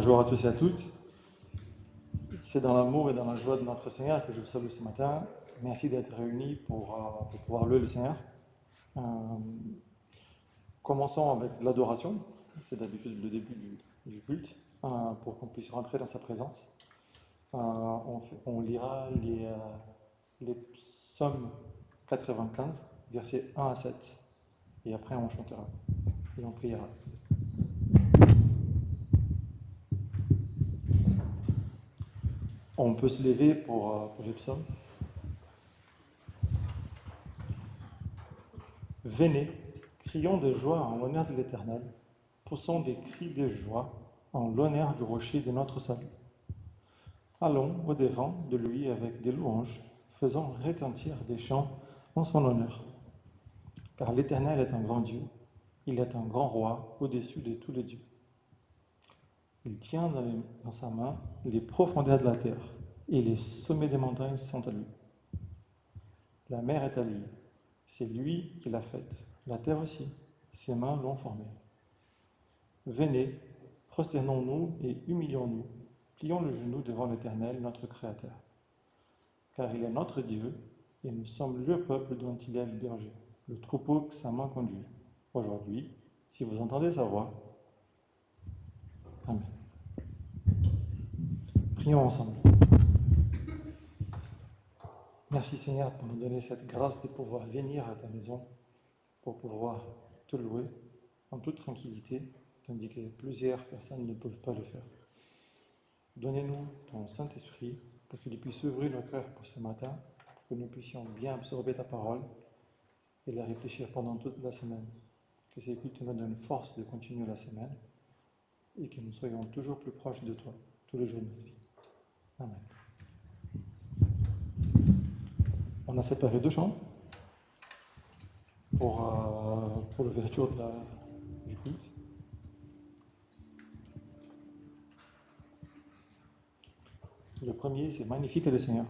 Bonjour à tous et à toutes. C'est dans l'amour et dans la joie de notre Seigneur que je vous salue ce matin. Merci d'être réunis pour pouvoir louer le Seigneur. Euh, Commençons avec l'adoration. C'est d'habitude le début du culte, pour qu'on puisse rentrer dans sa présence. On lira les psaumes 95, versets 1 à 7. Et après, on chantera et on priera. On peut se lever pour les psaumes. Venez, crions de joie en l'honneur de l'Éternel, poussons des cris de joie en l'honneur du rocher de notre salut. Allons au-devant de lui avec des louanges, faisons retentir des chants en son honneur. Car l'Éternel est un grand Dieu, il est un grand roi au-dessus de tous les dieux. Il tient dans sa main les profondeurs de la terre, et les sommets des montagnes sont à lui. La mer est à lui, c'est lui qui l'a faite, la terre aussi, ses mains l'ont formée. Venez, prosternons-nous et humilions-nous, plions le genou devant l'Éternel, notre Créateur. Car il est notre Dieu, et nous sommes le peuple dont il est le berger, le troupeau que sa main conduit. Aujourd'hui, si vous entendez sa voix, Amen. Prions ensemble. Merci Seigneur pour nous donner cette grâce de pouvoir venir à ta maison, pour pouvoir te louer en toute tranquillité, tandis que plusieurs personnes ne peuvent pas le faire. Donnez-nous ton Saint-Esprit pour qu'il puisse ouvrir nos cœurs pour ce matin, pour que nous puissions bien absorber ta parole et la réfléchir pendant toute la semaine. Que ces cultes nous donnent force de continuer la semaine et que nous soyons toujours plus proches de toi, tous les jours de notre vie. Amen. On a séparé deux chants pour l'ouverture du culte. Le premier, c'est Magnifique est le Seigneur.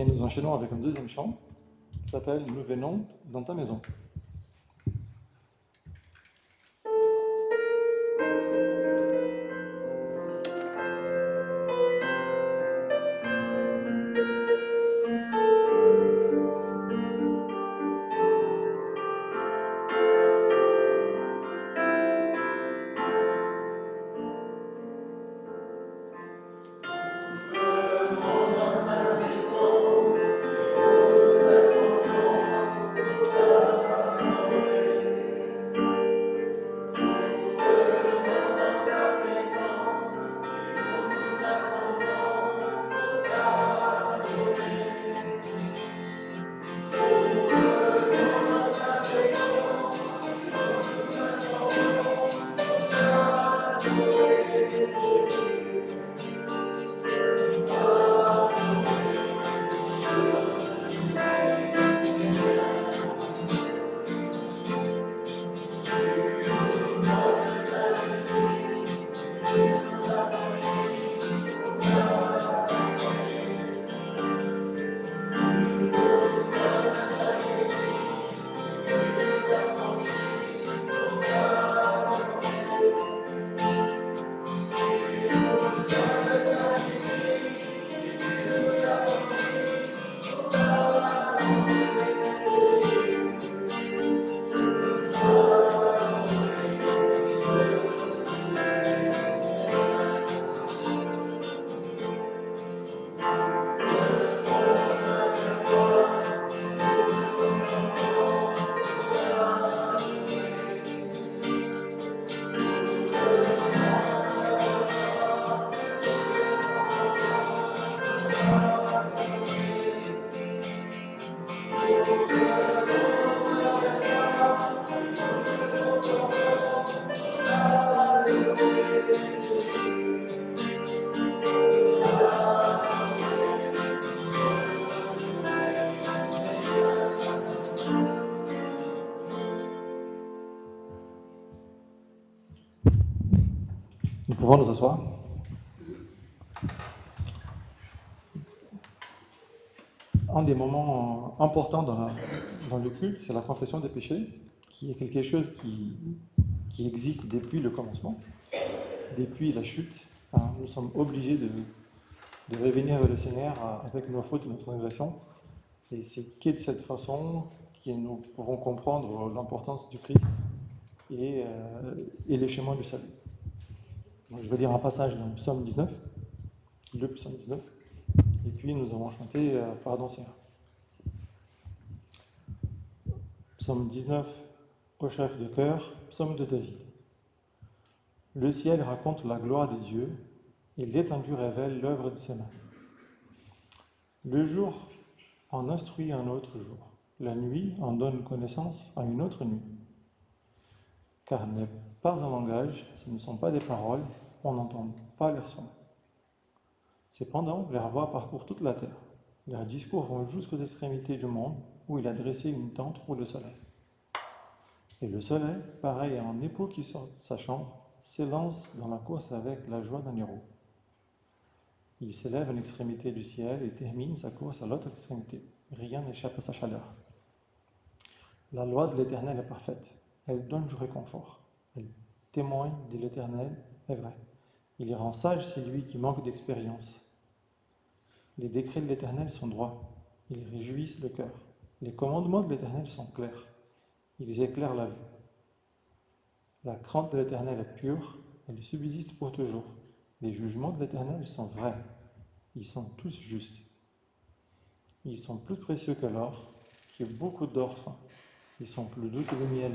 Et nous enchaînons avec un deuxième chant qui s'appelle « Nous venons dans ta maison ». Nous pouvons nous asseoir. Un des moments importants dans le culte, c'est la confession des péchés, qui est quelque chose qui existe depuis le commencement, depuis la chute. Hein, nous sommes obligés de revenir vers le Seigneur avec nos fautes et nos transgressions. Et c'est que de cette façon que nous pourrons comprendre l'importance du Christ et les chemins du salut. Donc, je vais lire un passage dans le psaume 19, le psaume 19, et puis nous allons chanter Pardon Seigneur. Psaume 19 au chef de chœur, psaume de David. Le ciel raconte la gloire des dieux et l'étendue révèle l'œuvre de ses mains. Le jour en instruit un autre jour, la nuit en donne connaissance à une autre nuit. Car n'est pas un langage, ce ne sont pas des paroles, on n'entend pas leur son. Cependant, leur voix parcourt toute la terre. Leurs discours vont jusqu'aux extrémités du monde, où il a dressé une tente pour le soleil. Et le soleil, pareil à un époux qui sort de sa chambre, s'élance dans la course avec la joie d'un héros. Il s'élève à une extrémité du ciel et termine sa course à l'autre extrémité. Rien n'échappe à sa chaleur. La loi de l'Éternel est parfaite. Elle donne du réconfort. Elle témoigne de l'Éternel est vrai. Il rend sage celui qui manque d'expérience. Les décrets de l'Éternel sont droits. Ils réjouissent le cœur. Les commandements de l'Éternel sont clairs. Ils éclairent la vue. La crainte de l'Éternel est pure. Elle subsiste pour toujours. Les jugements de l'Éternel sont vrais. Ils sont tous justes. Ils sont plus précieux que l'or, qui est beaucoup d'or fin. Ils sont plus doux que le miel,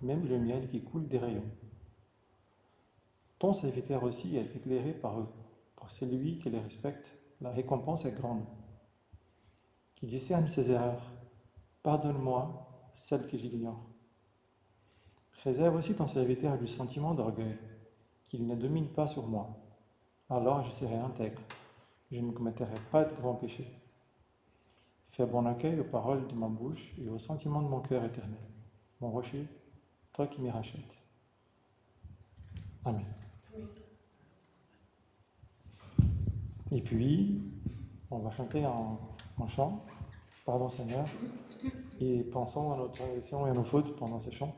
même le miel qui coule des rayons. Ton serviteur aussi est éclairé par eux. Pour celui qui les respecte, la récompense est grande. Qui discerne ses erreurs, pardonne-moi celles que j'ignore. Préserve aussi ton serviteur du sentiment d'orgueil, qu'il ne domine pas sur moi. Alors je serai intègre, je ne commettrai pas de grands péchés. Fais bon accueil aux paroles de ma bouche et aux sentiments de mon cœur éternel. Mon rocher, toi qui m'y rachètes. Amen. Et puis, on va chanter un chant, Pardon Seigneur, et pensons à notre transgression et à nos fautes pendant ces chants.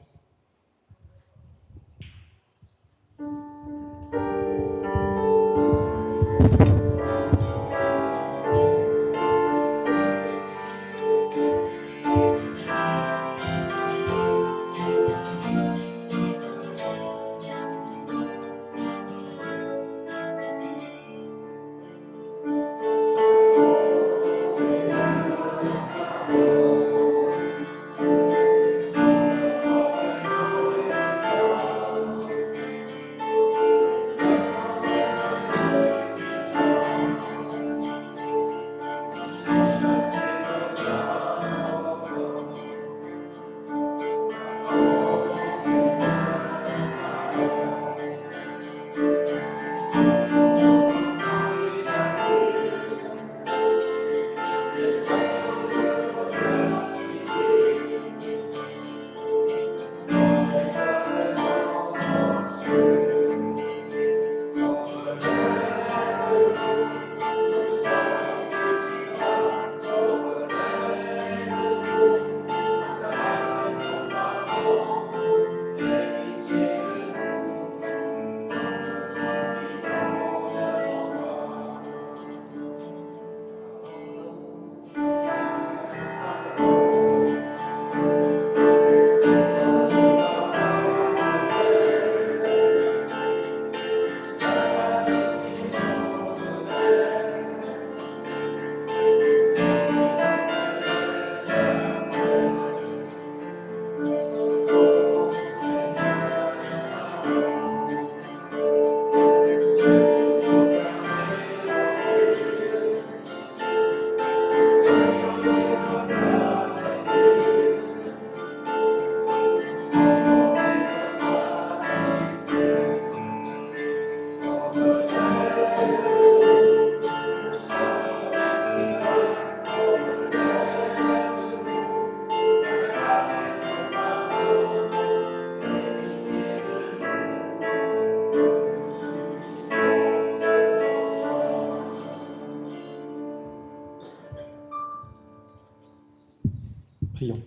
Prions.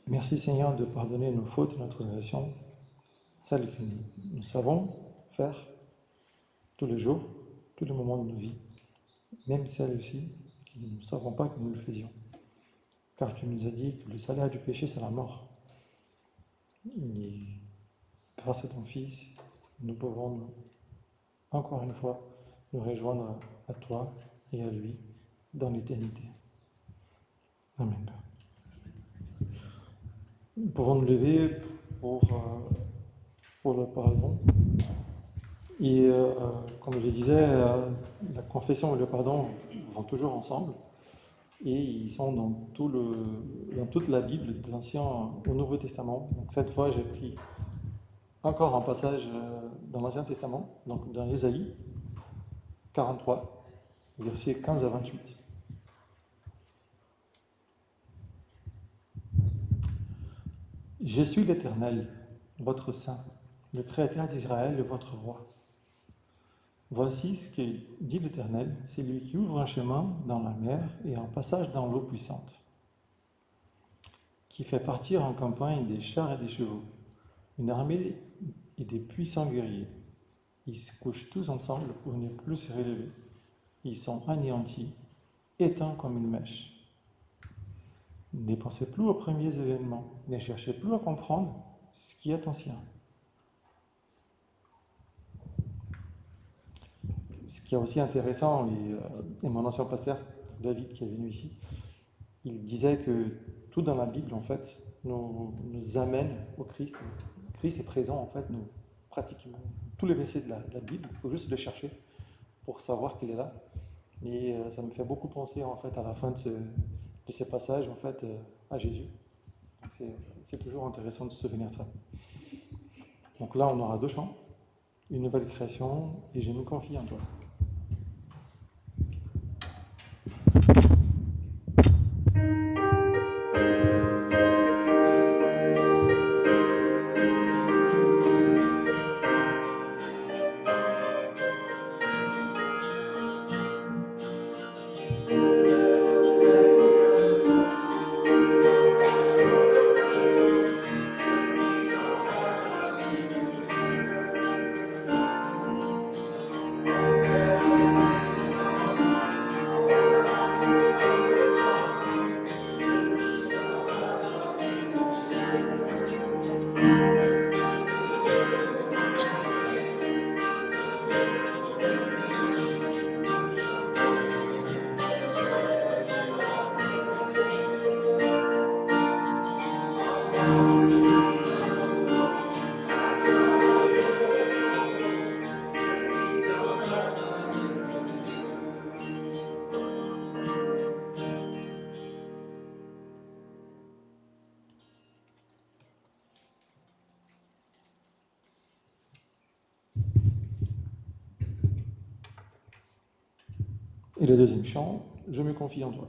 Merci Seigneur de pardonner nos fautes et nos transgressions, celles que nous savons faire tous les jours, tous les moments de nos vies, même celles aussi que nous ne savons pas que nous le faisions. Car tu nous as dit que le salaire du péché, c'est la mort. Et grâce à ton Fils, nous pouvons encore une fois nous rejoindre à toi et à lui dans l'éternité. Amen. Nous pouvons nous lever pour le pardon. Et comme je le disais, la confession et le pardon vont toujours ensemble. Et ils sont dans toute la Bible, de l'Ancien au Nouveau Testament. Donc cette fois, j'ai pris encore un passage dans l'Ancien Testament, donc dans Ésaïe 43, versets 15 à 28. Je suis l'Éternel, votre Saint, le Créateur d'Israël et votre Roi. Voici ce que dit l'Éternel, c'est lui qui ouvre un chemin dans la mer et un passage dans l'eau puissante, qui fait partir en campagne des chars et des chevaux, une armée et des puissants guerriers. Ils se couchent tous ensemble pour ne plus se relever. Ils sont anéantis, éteints comme une mèche. Ne pensez plus aux premiers événements, ne cherchez plus à comprendre ce qui est ancien. Ce qui est aussi intéressant, et mon ancien pasteur, David, qui est venu ici, il disait que tout dans la Bible, en fait, nous amène au Christ. Christ est présent, en fait, pratiquement tous les versets de la Bible. Il faut juste les chercher pour savoir qu'il est là. Et ça me fait beaucoup penser, en fait, à la fin de ces passages, en fait, à Jésus. C'est toujours intéressant de se souvenir de ça. Donc là, on aura 2 chants, une nouvelle création, et je me confie en toi. Et le deuxième chant, je me confie en toi.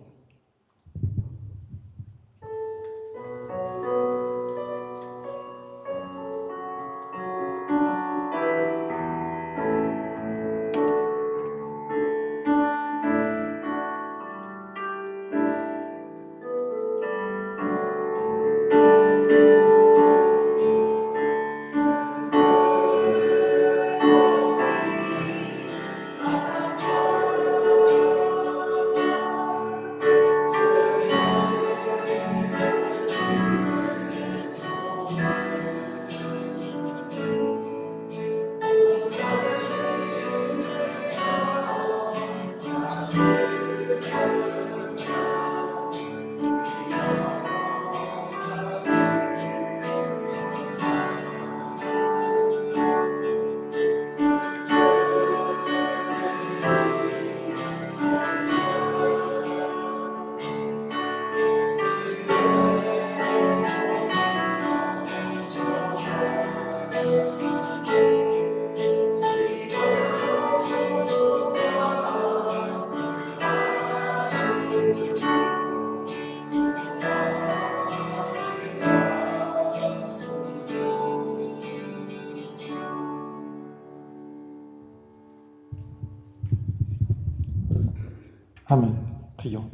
Amen. Prions.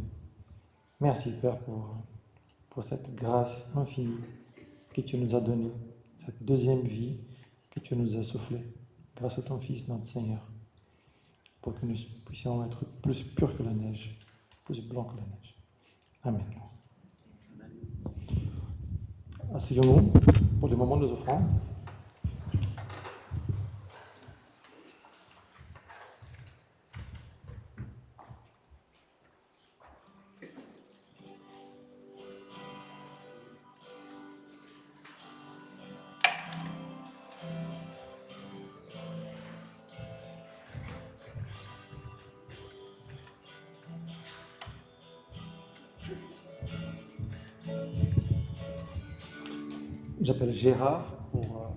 Merci Père pour cette grâce infinie que tu nous as donnée, cette deuxième vie que tu nous as soufflée, grâce à ton Fils, notre Seigneur, pour que nous puissions être plus purs que la neige, plus blancs que la neige. Amen. Asseyons-nous pour le moment des offrandes. J'appelle Gérard pour...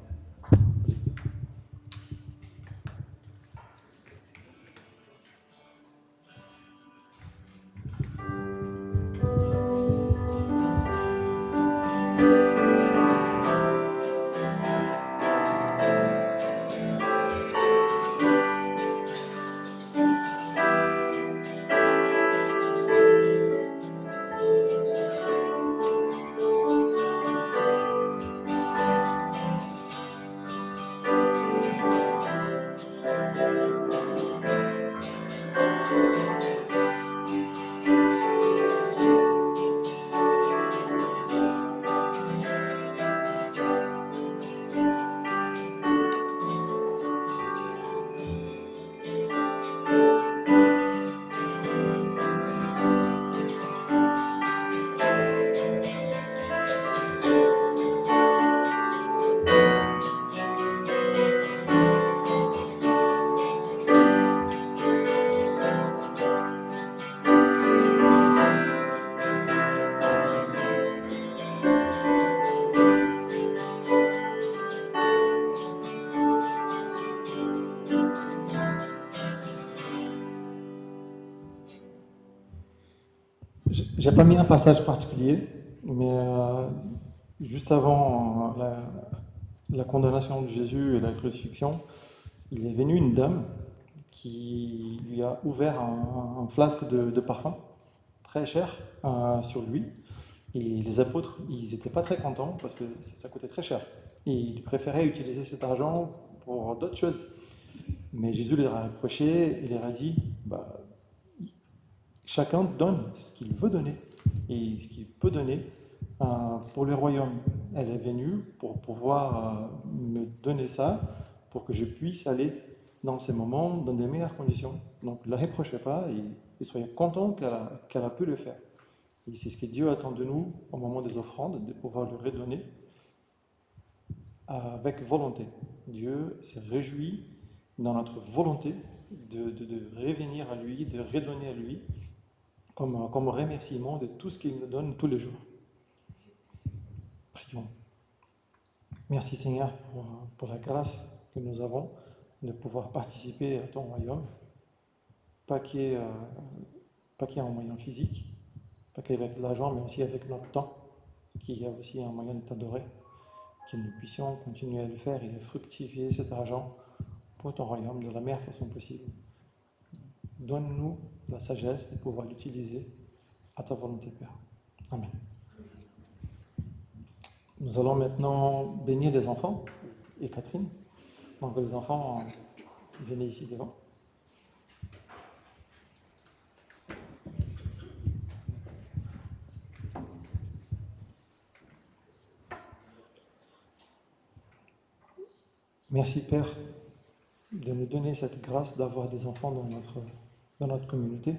J'ai pas mis un passage particulier, mais juste avant la condamnation de Jésus et la crucifixion, il est venu une dame qui lui a ouvert un flasque de parfum très cher sur lui. Et les apôtres, ils n'étaient pas très contents parce que ça coûtait très cher. Et ils préféraient utiliser cet argent pour d'autres choses. Mais Jésus leur a reproché et leur a dit, chacun donne ce qu'il veut donner et ce qu'il peut donner pour le royaume. Elle est venue pour pouvoir me donner ça, pour que je puisse aller dans ces moments dans des meilleures conditions. Donc ne la reprochez pas et soyez contents qu'elle a pu le faire. Et c'est ce que Dieu attend de nous au moment des offrandes, de pouvoir le redonner avec volonté. Dieu s'est réjoui dans notre volonté de revenir à lui, de redonner à lui, comme remerciement de tout ce qu'il nous donne tous les jours. Prions. Merci Seigneur pour la grâce que nous avons de pouvoir participer à ton royaume, pas qu'il y ait un moyen physique, pas qu'avec l'argent, mais aussi avec notre temps, qu'il y a aussi un moyen de t'adorer, que nous puissions continuer à le faire et de fructifier cet argent pour ton royaume de la meilleure façon possible. Donne-nous la sagesse de pouvoir l'utiliser à ta volonté, Père. Amen. Nous allons maintenant bénir les enfants et Catherine. Donc les enfants, venez ici devant. Merci Père de nous donner cette grâce d'avoir des enfants dans notre communauté,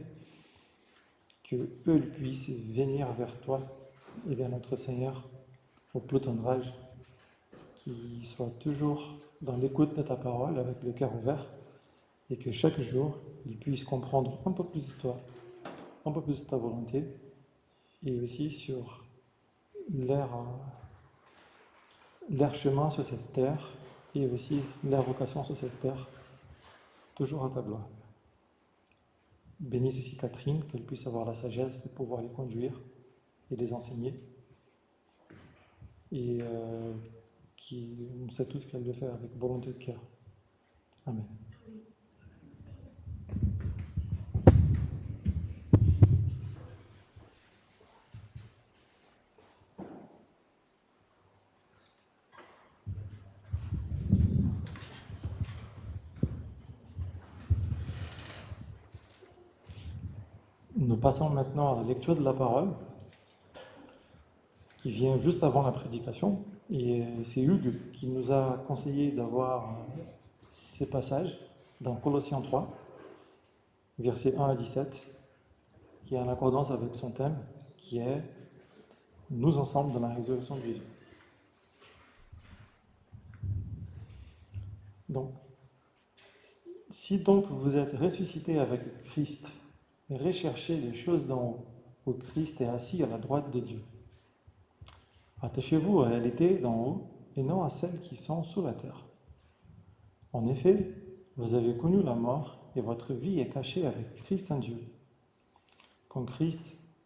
que eux puissent venir vers toi et vers notre Seigneur au plus tendre âge, qu'ils soient toujours dans l'écoute de ta parole avec le cœur ouvert et que chaque jour ils puissent comprendre un peu plus de toi, un peu plus de ta volonté et aussi sur leur chemin sur cette terre et aussi leur vocation sur cette terre, toujours à ta gloire. Bénis aussi Catherine, qu'elle puisse avoir la sagesse de pouvoir les conduire et les enseigner. Et qu'on sait tout ce qu'elle veut faire avec volonté de cœur. Amen. passons maintenant à la lecture de la parole, qui vient juste avant la prédication. Et c'est Hugues qui nous a conseillé d'avoir ces passages dans Colossiens 3, versets 1 à 17, qui est en accordance avec son thème, qui est « Nous ensemble dans la résurrection de Jésus ». Donc, si donc vous êtes ressuscité avec Christ, recherchez les choses d'en haut, où Christ est assis à la droite de Dieu. Attachez-vous aux réalités d'en haut et non à celles qui sont sous la terre. En effet, vous avez connu la mort et votre vie est cachée avec Christ en Dieu. Quand Christ,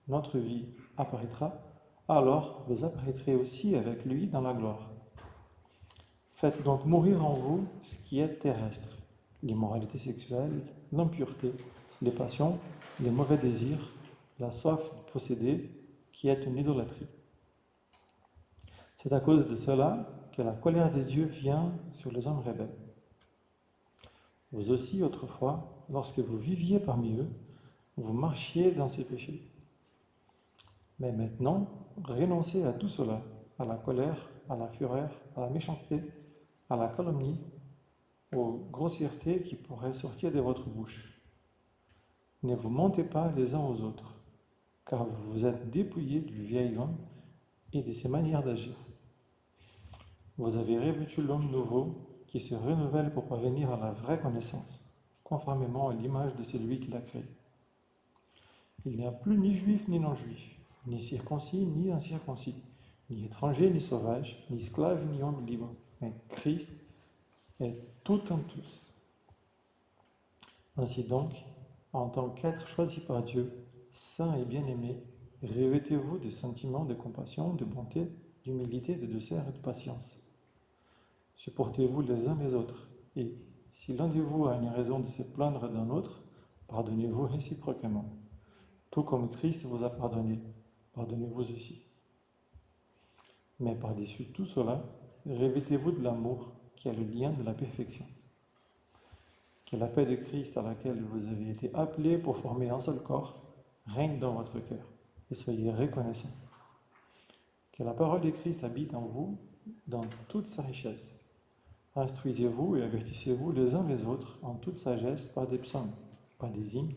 notre vie, apparaîtra, alors vous apparaîtrez aussi avec lui dans la gloire. Faites donc mourir en vous ce qui est terrestre, l'immoralité sexuelle, l'impureté, les passions, les mauvais désirs, la soif de posséder, qui est une idolâtrie. C'est à cause de cela que la colère de Dieu vient sur les hommes rebelles. Vous aussi, autrefois, lorsque vous viviez parmi eux, vous marchiez dans ces péchés. Mais maintenant, renoncez à tout cela, à la colère, à la fureur, à la méchanceté, à la calomnie, aux grossièretés qui pourraient sortir de votre bouche. Ne vous mentez pas les uns aux autres, car vous vous êtes dépouillés du vieil homme et de ses manières d'agir. Vous avez revêtu l'homme nouveau qui se renouvelle pour parvenir à la vraie connaissance, conformément à l'image de celui qui l'a créé. Il n'y a plus ni juif ni non-juif, ni circoncis ni incirconcis, ni étranger ni sauvage, ni esclave ni homme libre, mais Christ est tout en tous. Ainsi donc, en tant qu'être choisi par Dieu, saint et bien-aimé, revêtez-vous des sentiments de compassion, de bonté, d'humilité, de douceur et de patience. Supportez-vous les uns les autres, et si l'un de vous a une raison de se plaindre d'un autre, pardonnez-vous réciproquement. Tout comme Christ vous a pardonné, pardonnez-vous aussi. Mais par-dessus tout cela, revêtez-vous de l'amour qui est le lien de la perfection. Que la paix de Christ à laquelle vous avez été appelés pour former un seul corps règne dans votre cœur et soyez reconnaissants. Que la parole de Christ habite en vous dans toute sa richesse. Instruisez-vous et avertissez-vous les uns les autres en toute sagesse par des psaumes, par des hymnes,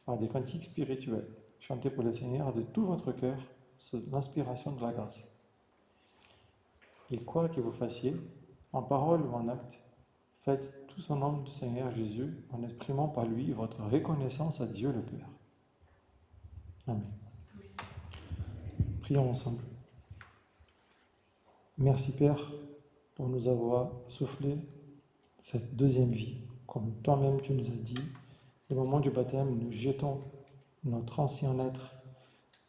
par des cantiques spirituels. Chantez pour le Seigneur de tout votre cœur sous l'inspiration de la grâce. Et quoi que vous fassiez, en parole ou en acte, faites tout au nom du Seigneur Jésus en exprimant par lui votre reconnaissance à Dieu le Père. Amen. Prions ensemble. Merci Père pour nous avoir soufflé cette deuxième vie. Comme toi-même tu nous as dit, au moment du baptême, nous jetons notre ancien être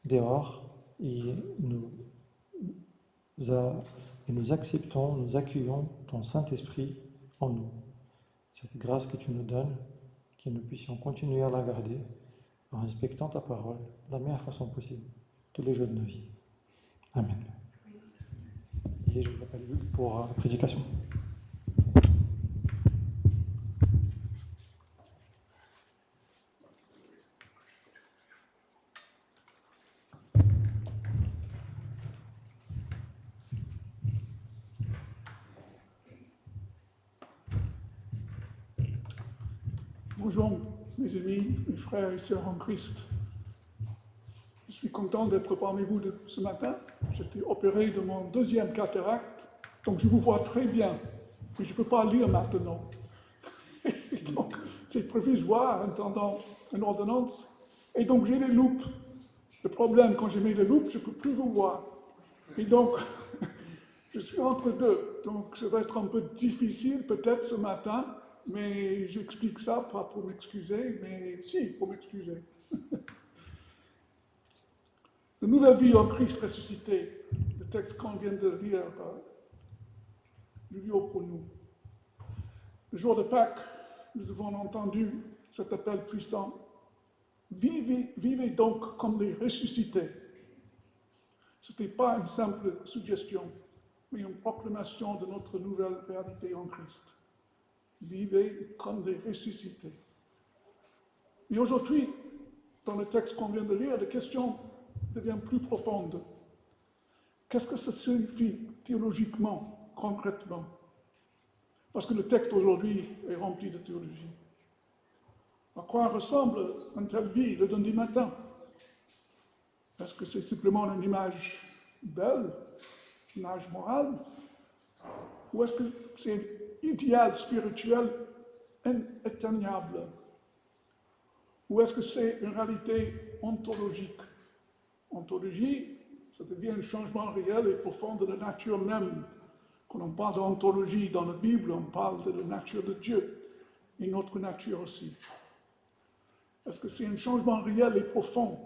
dehors et nous acceptons, nous accueillons ton Saint-Esprit en nous. Cette grâce que tu nous donnes, que nous puissions continuer à la garder en respectant ta parole de la meilleure façon possible, tous les jours de nos vies. Amen. Et je vous appelle Hugues pour la prédication. Bonjour mes amis, mes frères et sœurs en Christ. Je suis content d'être parmi vous ce matin. J'étais opéré de mon deuxième cataracte, donc je vous vois très bien, mais je ne peux pas lire maintenant. Et donc c'est provisoire en attendant une ordonnance. Et donc j'ai les loupes. Le problème, quand je mets les loupes, je ne peux plus vous voir. Et donc je suis entre deux. Donc ça va être un peu difficile peut-être ce matin. Mais j'explique ça, pas pour m'excuser, mais si, pour m'excuser. La nouvelle vie en Christ ressuscité, le texte qu'on vient de lire, Julio pour nous. Le jour de Pâques, nous avons entendu cet appel puissant. Vivez donc comme les ressuscités. Ce n'était pas une simple suggestion, mais une proclamation de notre nouvelle réalité en Christ. Vivez comme des ressuscités. Mais aujourd'hui, dans le texte qu'on vient de lire, la question devient plus profonde. Qu'est-ce que ça signifie théologiquement, concrètement? Parce que le texte aujourd'hui est rempli de théologie. À quoi ressemble une telle vie le lundi matin? Est-ce que c'est simplement une image belle, une image morale? Ou est-ce que c'est un idéal spirituel inatteignable? Ou est-ce que c'est une réalité ontologique? Ontologie, ça devient un changement réel et profond de la nature même. Quand on parle d'ontologie dans la Bible, on parle de la nature de Dieu et notre nature aussi. Est-ce que c'est un changement réel et profond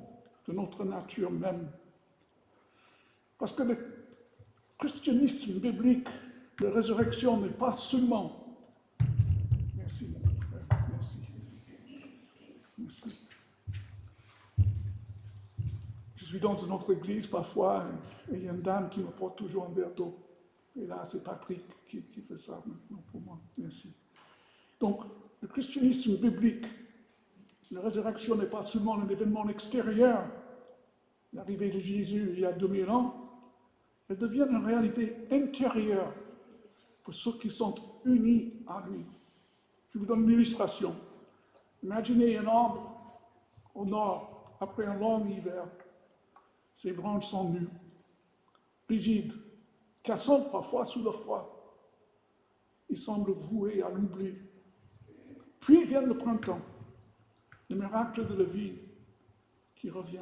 de notre nature même? Parce que le christianisme biblique, la résurrection n'est pas seulement... Merci mon frère, merci. Merci. Je suis dans une autre église parfois et il y a une dame qui me porte toujours un verre d'eau. Et là, c'est Patrick qui fait ça maintenant pour moi. Merci. Donc, le christianisme biblique, la résurrection n'est pas seulement un événement extérieur, l'arrivée de Jésus il y a 2000 ans, elle devient une réalité intérieure pour ceux qui sont unis à lui. Je vous donne une illustration. Imaginez un arbre au nord, après un long hiver. Ses branches sont nues, rigides, cassantes parfois sous le froid. Il semble voué à l'oubli. Puis vient le printemps, le miracle de la vie qui revient.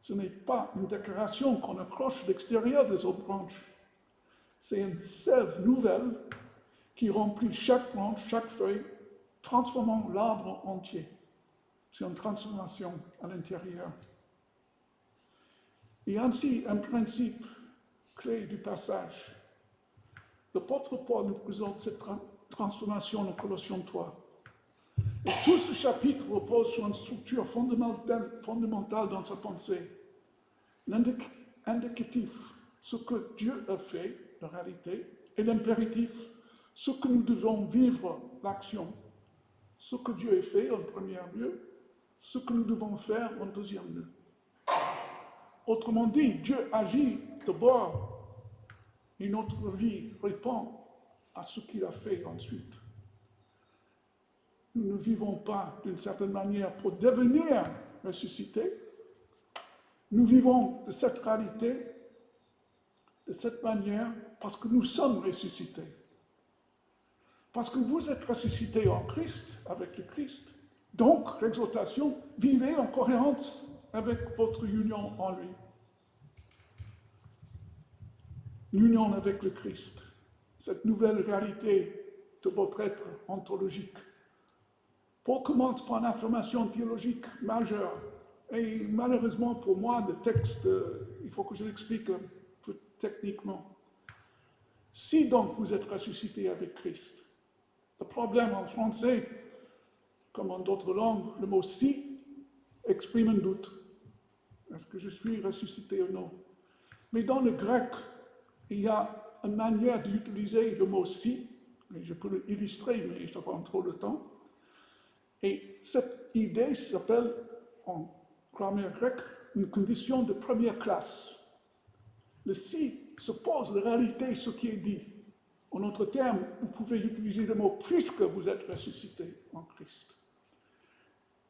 Ce n'est pas une décoration qu'on accroche à l'extérieur des autres branches. C'est une sève nouvelle qui remplit chaque branche, chaque feuille, transformant l'arbre entier. C'est une transformation à l'intérieur. Il y a ainsi un principe clé du passage. L'apôtre Paul nous présente cette transformation en Colossiens 3. Et tout ce chapitre repose sur une structure fondamentale dans sa pensée. L'indicatif, ce que Dieu a fait, la réalité, et l'impératif, ce que nous devons vivre, l'action. Ce que Dieu a fait en premier lieu, ce que nous devons faire en deuxième lieu. Autrement dit, Dieu agit d'abord et notre vie répond à ce qu'il a fait ensuite. Nous ne vivons pas d'une certaine manière pour devenir ressuscités. Nous vivons de cette réalité, de cette manière, parce que nous sommes ressuscités. Parce que vous êtes ressuscités en Christ, avec le Christ. Donc, l'exhortation, vivez en cohérence avec votre union en lui. L'union avec le Christ, cette nouvelle réalité de votre être ontologique. Paul commence par une affirmation théologique majeure. Et malheureusement pour moi, le texte, il faut que je l'explique plus techniquement. Si donc vous êtes ressuscité avec Christ, le problème en français, comme en d'autres langues, le mot si exprime un doute. Est-ce que je suis ressuscité ou non? Mais dans le grec, il y a une manière d'utiliser le mot si, et je peux l'illustrer, mais ça prend trop de temps. Et cette idée s'appelle, en grammaire grecque, une condition de première classe. Le si suppose la réalité, ce qui est dit. En d'autres termes, vous pouvez utiliser le mot puisque vous êtes ressuscité en Christ.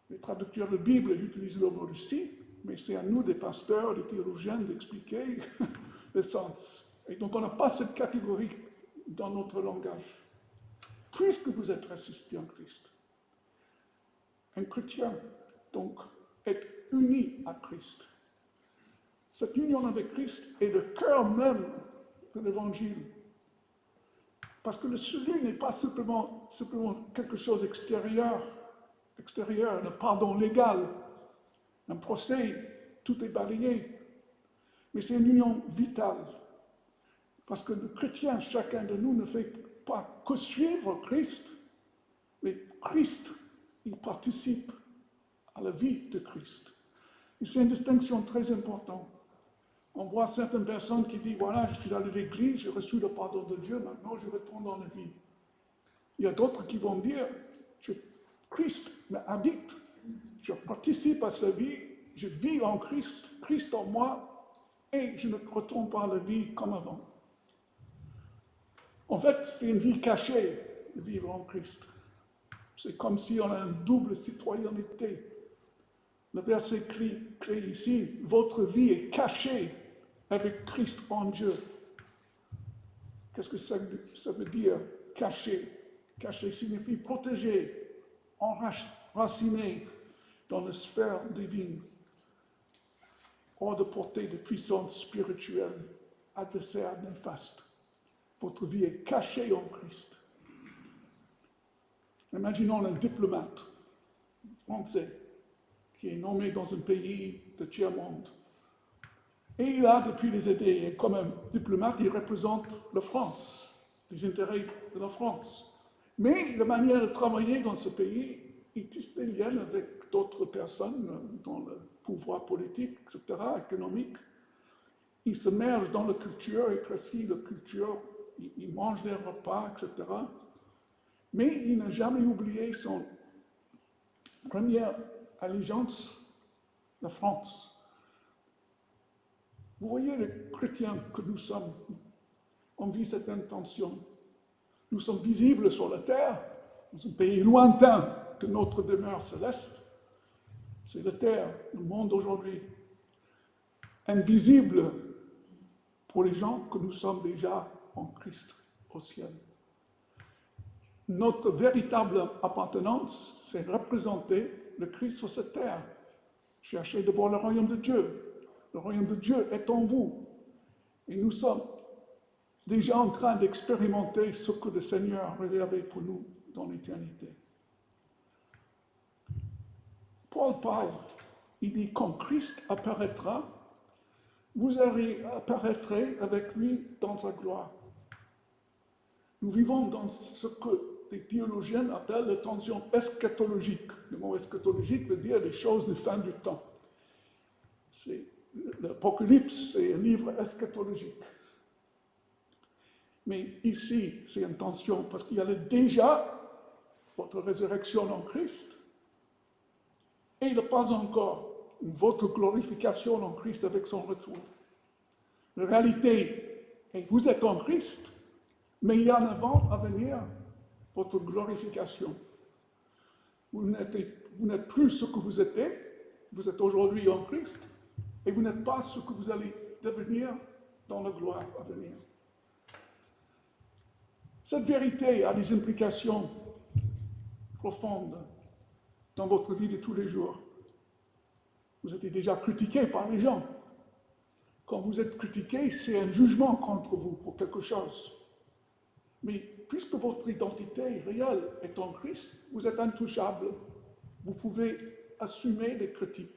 Les traducteurs de la Bible utilisent le mot si, mais c'est à nous, des pasteurs, des théologiens, d'expliquer le sens. Et donc on n'a pas cette catégorie dans notre langage. Puisque vous êtes ressuscité en Christ. Un chrétien, donc, est uni à Christ. Cette union avec Christ est le cœur même de l'Évangile. Parce que le salut n'est pas simplement quelque chose d'extérieur, un pardon légal, un procès, tout est balayé. Mais c'est une union vitale. Parce que le chrétien, chacun de nous, ne fait pas que suivre Christ, mais Christ, il participe à la vie de Christ. Et c'est une distinction très importante. On voit certaines personnes qui disent, voilà, je suis allé à l'église, j'ai reçu le pardon de Dieu, maintenant je retourne dans la vie. Il y a d'autres qui vont dire, Christ m'habite je participe à sa vie, je vis en Christ, Christ en moi, et je ne retourne pas à la vie comme avant. En fait, c'est une vie cachée de vivre en Christ. C'est comme si on a une double citoyenneté. Le verset clé ici, votre vie est cachée avec Christ en Dieu. Qu'est-ce que ça veut dire, caché? Caché signifie protégé, enraciné dans la sphère divine, hors de portée de puissance spirituelle, adversaire néfaste. Votre vie est cachée en Christ. Imaginons un diplomate français qui est nommé dans un pays de tiers-monde. Et il a, depuis des années, comme un diplomate, il représente la France, les intérêts de la France. Mais la manière de travailler dans ce pays, il tisse des liens avec d'autres personnes dans le pouvoir politique, etc., économique. Il se merge dans la culture, il précise la culture, il mange des repas, etc. Mais il n'a jamais oublié son première allégeance, la France. Vous voyez, les chrétiens que nous sommes, on vit cette intention. Nous sommes visibles sur la terre, dans un pays lointain de notre demeure céleste. C'est la terre, le monde aujourd'hui. Invisible pour les gens que nous sommes déjà en Christ au ciel. Notre véritable appartenance, c'est représenter le Christ sur cette terre. Cherchez d'abord le royaume de Dieu. Le royaume de Dieu est en vous. Et nous sommes déjà en train d'expérimenter ce que le Seigneur a réservé pour nous dans l'éternité. Paul parle, il dit, quand Christ apparaîtra, vous apparaîtrez avec lui dans sa gloire. Nous vivons dans ce que les théologiens appellent la tension eschatologique. Le mot eschatologique veut dire les choses de fin du temps. L'Apocalypse, c'est un livre eschatologique. Mais ici, c'est une tension parce qu'il y a déjà votre résurrection en Christ et il n'y a pas encore votre glorification en Christ avec son retour. La réalité est que vous êtes en Christ, mais il y a un avant à venir, votre glorification. Vous n'êtes plus ce que vous êtes aujourd'hui en Christ, et vous n'êtes pas ce que vous allez devenir dans la gloire à venir. Cette vérité a des implications profondes dans votre vie de tous les jours. Vous êtes déjà critiqué par les gens. Quand vous êtes critiqué, c'est un jugement contre vous pour quelque chose. Mais puisque votre identité réelle est en Christ, vous êtes intouchable. Vous pouvez assumer les critiques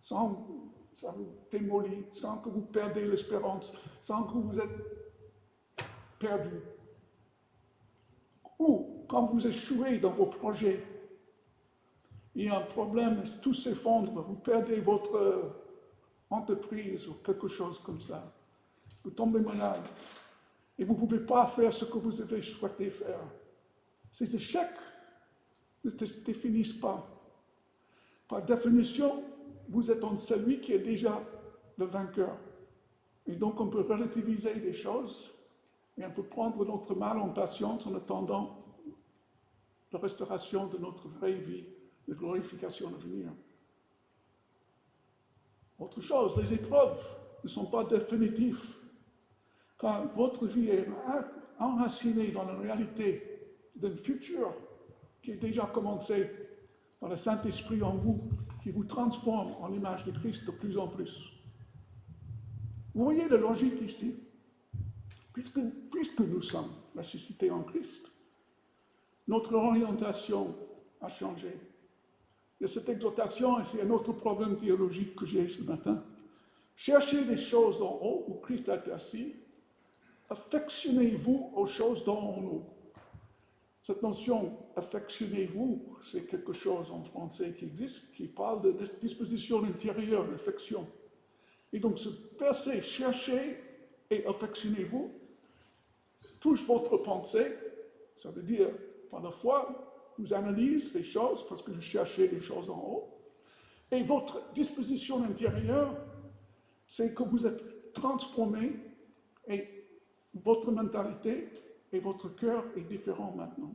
sans ça vous démolit, sans que vous perdez l'espérance, sans que vous êtes perdu. Ou quand vous échouez dans vos projets, il y a un problème, tout s'effondre, vous perdez votre entreprise ou quelque chose comme ça. Vous tombez malade et vous ne pouvez pas faire ce que vous avez souhaité faire. Ces échecs ne te définissent pas. Par définition, vous êtes en celui qui est déjà le vainqueur. Et donc on peut relativiser les choses et on peut prendre notre mal en patience en attendant la restauration de notre vraie vie, de glorification à venir. Autre chose, les épreuves ne sont pas définitives, car votre vie est enracinée dans la réalité d'un futur qui est déjà commencé dans le Saint-Esprit en vous, qui vous transforme en l'image de Christ de plus en plus. Vous voyez la logique ici? Puisque nous sommes ressuscités en Christ, notre orientation a changé. Et cette exhortation, et c'est un autre problème théologique que j'ai ce matin, cherchez les choses en haut où Christ est assis, affectionnez-vous aux choses d'en haut. Cette notion « affectionnez-vous », c'est quelque chose en français qui existe, qui parle de disposition intérieure, d'affection. Et donc ce verset « cherchez et affectionnez-vous » touche votre pensée, ça veut dire, par la foi, vous analysez les choses parce que vous cherchez les choses en haut, Et votre disposition intérieure, c'est que vous êtes transformé et votre mentalité et votre cœur est différent maintenant.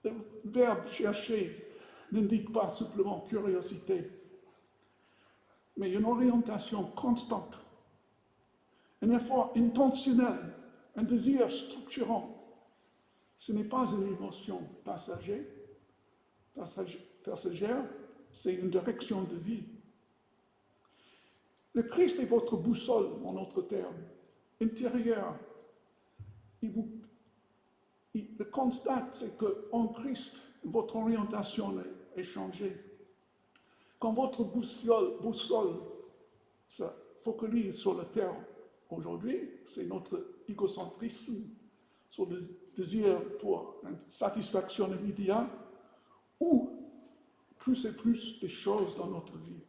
Le verbe chercher n'indique pas simplement curiosité, mais une orientation constante, un effort intentionnel, un désir structurant. Ce n'est pas une émotion passagère, c'est une direction de vie. Le Christ est votre boussole, en d'autres termes, intérieur. Le constat, c'est qu'en Christ, votre orientation est changée. Quand votre boussole se focalise sur la terre aujourd'hui, c'est notre égocentrisme, sur le désir pour une satisfaction immédiate, ou plus et plus des choses dans notre vie.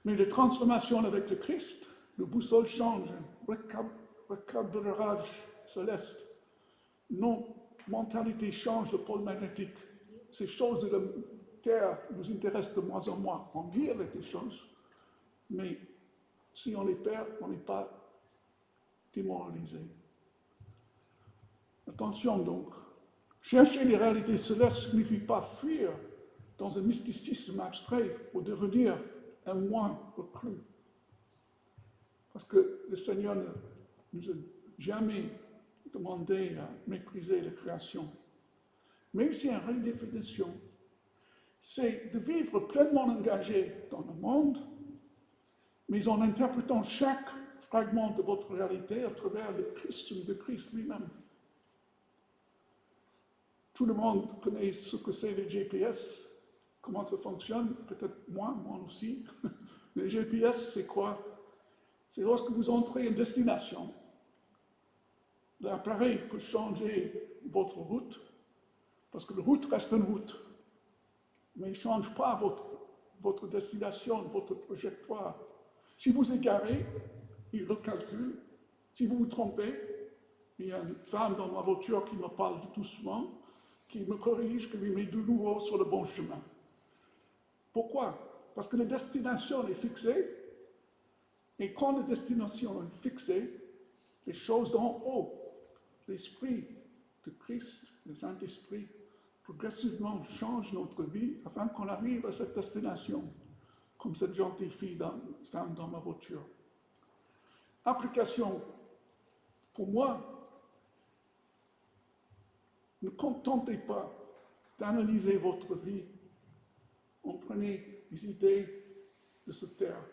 Mais la transformation avec le Christ, le boussole change, recadrage céleste. Nos mentalités changent de pôle magnétique. Ces choses de la terre nous intéressent de moins en moins. On vit avec les choses, mais si on les perd, on n'est pas démoralisé. Attention donc, chercher les réalités célestes ne signifie pas fuir dans un mysticisme abstrait ou devenir un moi reclus. Parce que le Seigneur ne nous a jamais demandé à mépriser la création. Mais c'est une redéfinition. C'est de vivre pleinement engagé dans le monde, mais en interprétant chaque fragment de votre réalité à travers le prisme de Christ lui-même. Tout le monde connaît ce que c'est le GPS, comment ça fonctionne, peut-être moi aussi. Le GPS, c'est quoi? C'est lorsque vous entrez en destination, l'appareil peut changer votre route, parce que la route reste une route, mais il ne change pas votre destination, votre trajectoire. Si vous égarez, il recalcule. Si vous vous trompez, il y a une femme dans ma voiture qui me parle doucement, qui me corrige, qui me met de nouveau sur le bon chemin. Pourquoi? Parce que la destination est fixée, et quand la destination est fixée, les choses d'en haut, l'Esprit de Christ, le Saint-Esprit, progressivement changent notre vie afin qu'on arrive à cette destination, comme cette gentille femme dans ma voiture. Application, pour moi, ne contentez pas d'analyser votre vie en prenant les idées de cette terre.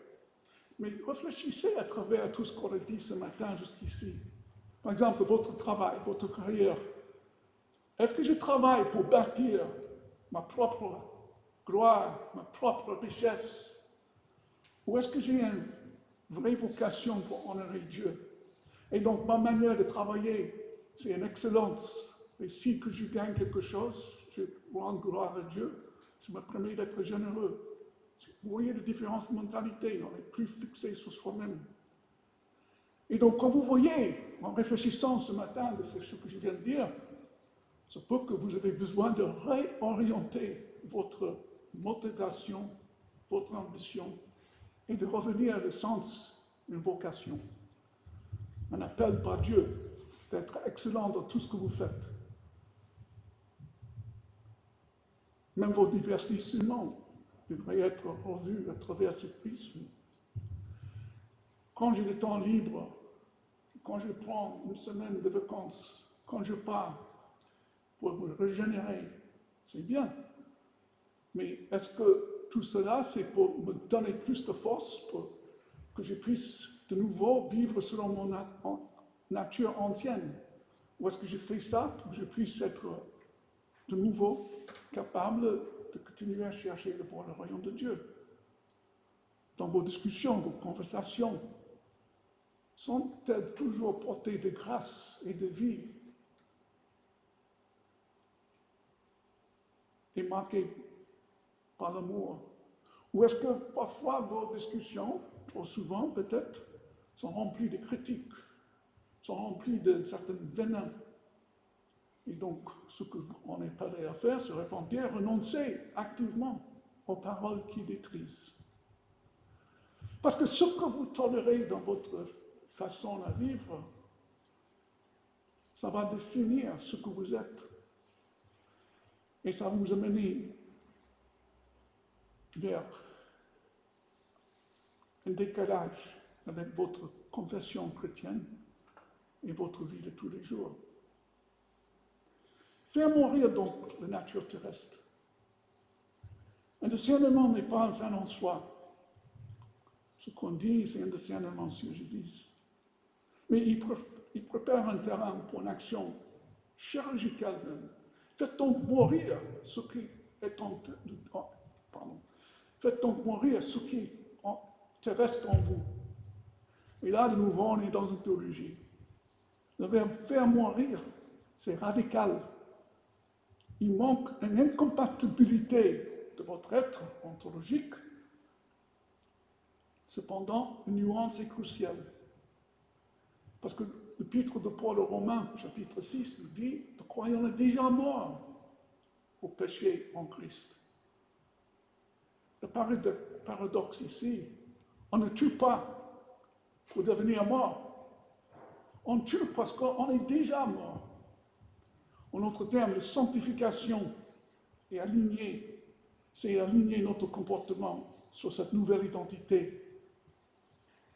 Mais réfléchissez à travers tout ce qu'on a dit ce matin jusqu'ici. Par exemple, votre travail, votre carrière. Est-ce que je travaille pour bâtir ma propre gloire, ma propre richesse? Ou est-ce que j'ai une vraie vocation pour honorer Dieu? Et donc, ma manière de travailler, c'est une excellence. Et si que je gagne quelque chose, je rends gloire à Dieu, ça me permet d'être généreux. Vous voyez la différence de mentalité, on est plus fixé sur soi-même. Et donc, quand vous voyez, en réfléchissant ce matin de ce que je viens de dire, c'est peut que vous avez besoin de réorienter votre motivation, votre ambition, et de revenir à l'essence d'une vocation. Un appel par Dieu d'être excellent dans tout ce que vous faites. Même vos divertissements devraient être revus à travers ce prisme. Quand j'ai le temps libre, quand je prends une semaine de vacances, quand je pars pour me régénérer, c'est bien. Mais est-ce que tout cela, c'est pour me donner plus de force, pour que je puisse de nouveau vivre selon mon nature ancienne? Ou est-ce que je fais ça pour que je puisse être de nouveau capable de continuer à chercher le royaume de Dieu? Dans vos discussions, vos conversations, sont-elles toujours portées de grâce et de vie et marquées par l'amour? Ou est-ce que parfois vos discussions, trop souvent peut-être, sont remplies de critiques, sont remplies d'un certain venin Et donc, ce qu'on est appelé à faire, se repentir, renoncer activement aux paroles qui détruisent. Parce que ce que vous tolérez dans votre façon de vivre, ça va définir ce que vous êtes. Et ça va vous amener vers un décalage avec votre confession chrétienne et votre vie de tous les jours. Faire mourir donc la nature terrestre. Un discernement n'est pas un fin en soi. Ce qu'on dit, c'est un discernement sur Jésus. Mais il prépare un terrain pour une action chirurgicale même. Faites donc mourir ce qui est Faites donc mourir ce qui reste en vous. Et là, de nouveau, on est dans une théologie. Le verbe faire mourir, c'est radical. Il manque une incompatibilité de votre être ontologique. Cependant, une nuance est cruciale. Parce que l'épître de Paul aux Romains, chapitre 6, nous dit « Le croyant est déjà mort au péché en Christ ». Le paradoxe ici, on ne tue pas pour devenir mort. On tue parce qu'on est déjà mort. En d'autres termes, la sanctification est alignée, c'est aligner notre comportement sur cette nouvelle identité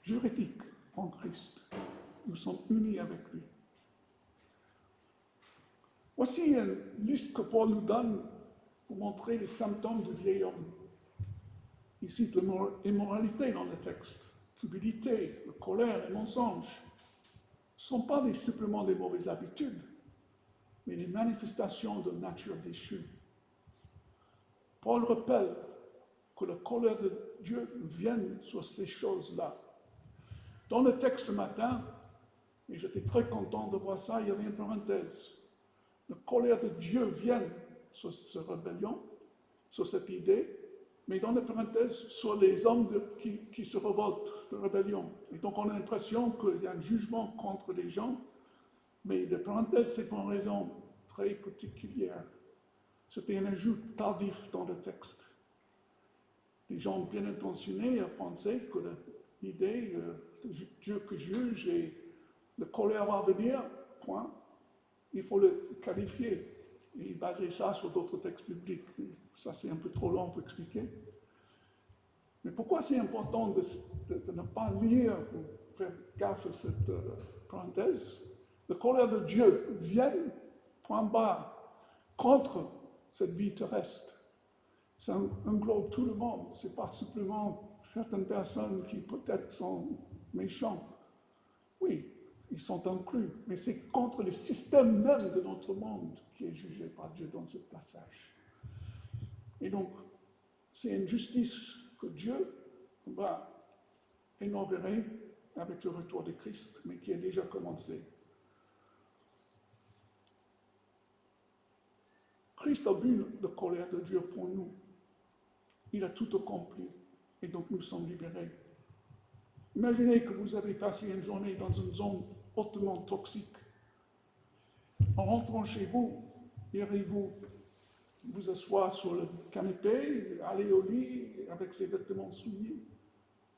juridique en Christ. Nous sommes unis avec lui. Voici une liste que Paul nous donne pour montrer les symptômes du vieil homme. Il cite l'immoralité dans le texte, cupidité, la colère, les mensonges. Ce ne sont pas simplement des mauvaises habitudes, mais des manifestations de nature déchue. Paul rappelle que la colère de Dieu vient sur ces choses-là. Dans le texte ce matin, et j'étais très content de voir ça, il y avait une parenthèse. La colère de Dieu vient sur cette rébellion, sur cette idée, mais dans la parenthèse, sur les hommes qui se révoltent de rébellion. Et donc on a l'impression qu'il y a un jugement contre les gens, mais la parenthèse, c'est pour une raison très particulière. C'était un ajout tardif dans le texte. Les gens bien intentionnés pensaient que l'idée de Dieu qui juge et la colère va venir, point. Il faut le qualifier et baser ça sur d'autres textes bibliques. Ça, c'est un peu trop long pour expliquer. Mais pourquoi c'est important de ne pas lire ou faire gaffe à cette parenthèse? La colère de Dieu vient, point barre, contre cette vie terrestre. Ça englobe tout le monde. Ce n'est pas simplement certaines personnes qui peut-être sont méchantes. Oui, ils sont inclus, mais c'est contre le système même de notre monde qui est jugé par Dieu dans ce passage. Et donc, c'est une justice que Dieu va inaugurer avec le retour de Christ, mais qui a déjà commencé. Christ a vu la colère de Dieu pour nous. Il a tout accompli, et donc nous sommes libérés. Imaginez que vous avez passé une journée dans une zone hautement toxique. En rentrant chez vous, irez-vous vous asseoir sur le canapé, aller au lit avec ses vêtements souillés?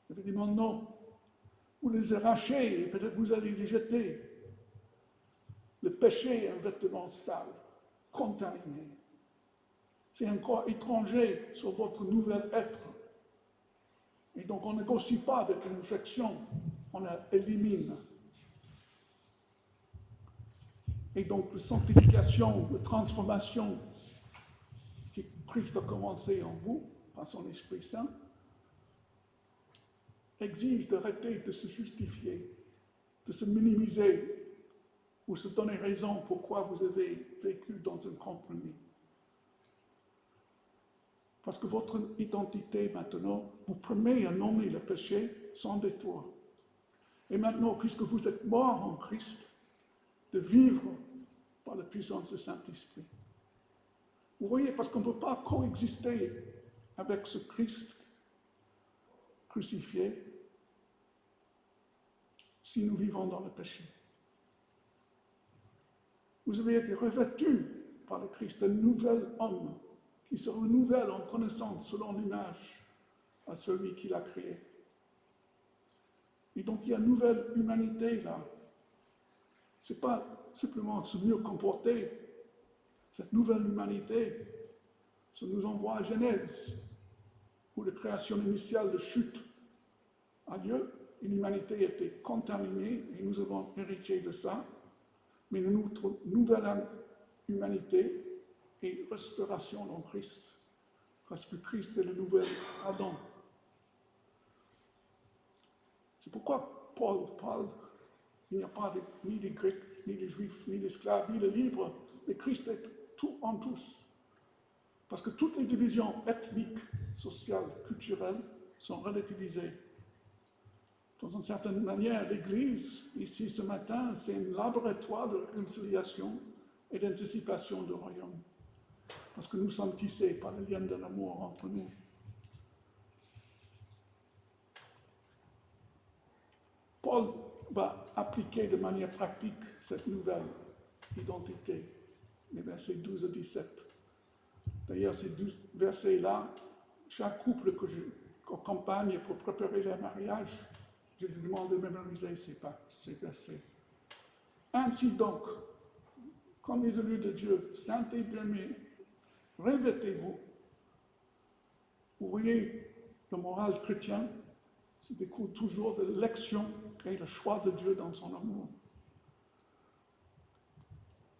Évidemment non. Vous les arrachez et peut-être vous allez les jeter. Le péché est un vêtement sale, contaminé. C'est un corps étranger sur votre nouvel être. Et donc on ne négocie pas avec une infection, on l'élimine. Et donc la sanctification, la transformation que Christ a commencé en vous, par son Esprit Saint, exige d'arrêter de se justifier, de se minimiser ou se donner raison pourquoi vous avez vécu dans un compromis. Parce que votre identité maintenant vous permet à nommer le péché sans détour. Et maintenant, puisque vous êtes mort en Christ, de vivre par la puissance du Saint-Esprit. Vous voyez, parce qu'on ne peut pas coexister avec ce Christ crucifié si nous vivons dans le péché. Vous avez été revêtus par le Christ, un nouvel homme qui se renouvelle en connaissance selon l'image à celui qui l'a créé. Et donc il y a une nouvelle humanité là. Ce n'est pas simplement se mieux comporter. Cette nouvelle humanité, ça nous envoie à Genèse, où la création initiale de chute a lieu, et l'humanité était contaminée, et nous avons hérité de ça. Mais notre nouvelle humanité est restauration en Christ, parce que Christ est le nouvel Adam. C'est pourquoi Paul parle, il n'y a pas ni des Grecs, ni des Juifs, ni d'esclaves, ni de libres, mais Christ est tout en tous. Parce que toutes les divisions ethniques, sociales, culturelles sont relativisées. Dans une certaine manière, l'Église, ici ce matin, c'est un laboratoire de réconciliation et d'anticipation du royaume. Parce que nous sommes tissés par le lien de l'amour entre nous. Paul va appliquer de manière pratique cette nouvelle identité, les versets 12 à 17. D'ailleurs, ces 12 versets-là, chaque couple que j'accompagne pour préparer leur mariage, je lui demande de mémoriser ces versets. Ainsi donc, comme les élus de Dieu, saints et bien-aimés, revêtez-vous. Vous voyez, le moral chrétien se découle toujours de l'élection et le choix de Dieu dans son amour.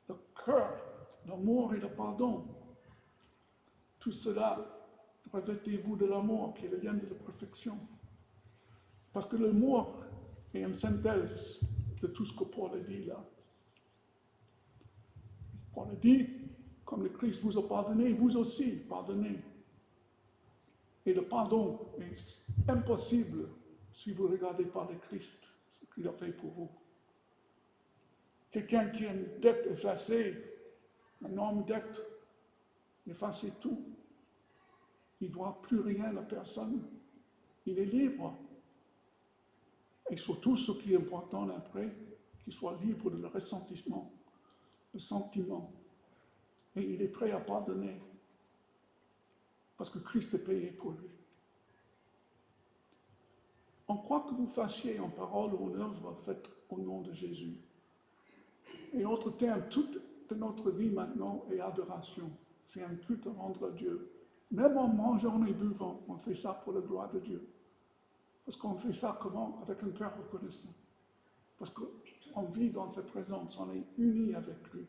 Le cœur, l'amour et le pardon, tout cela, revêtez-vous de l'amour qui est le lien de la perfection. Parce que l'amour est une synthèse de tout ce que Paul a dit là. Paul a dit, comme le Christ vous a pardonné, vous aussi pardonnez. Et le pardon est impossible si vous regardez par le Christ, ce qu'il a fait pour vous. Quelqu'un qui a une dette effacée, un homme dette, effacer tout. Il ne doit plus rien à personne. Il est libre. Et surtout, ce qui est important après, qu'il soit libre de le ressentiment, le sentiment. Et il est prêt à pardonner. Parce que Christ est payé pour lui. On croit que vous fassiez en parole ou en œuvre, faites au nom de Jésus. Et autre terme, toute de notre vie maintenant est adoration. C'est un culte à rendre à Dieu. Même en mangeant et buvant, on fait ça pour la gloire de Dieu. Parce qu'on fait ça comment? Avec un cœur reconnaissant. Parce qu'on vit dans sa présence, on est unis avec lui.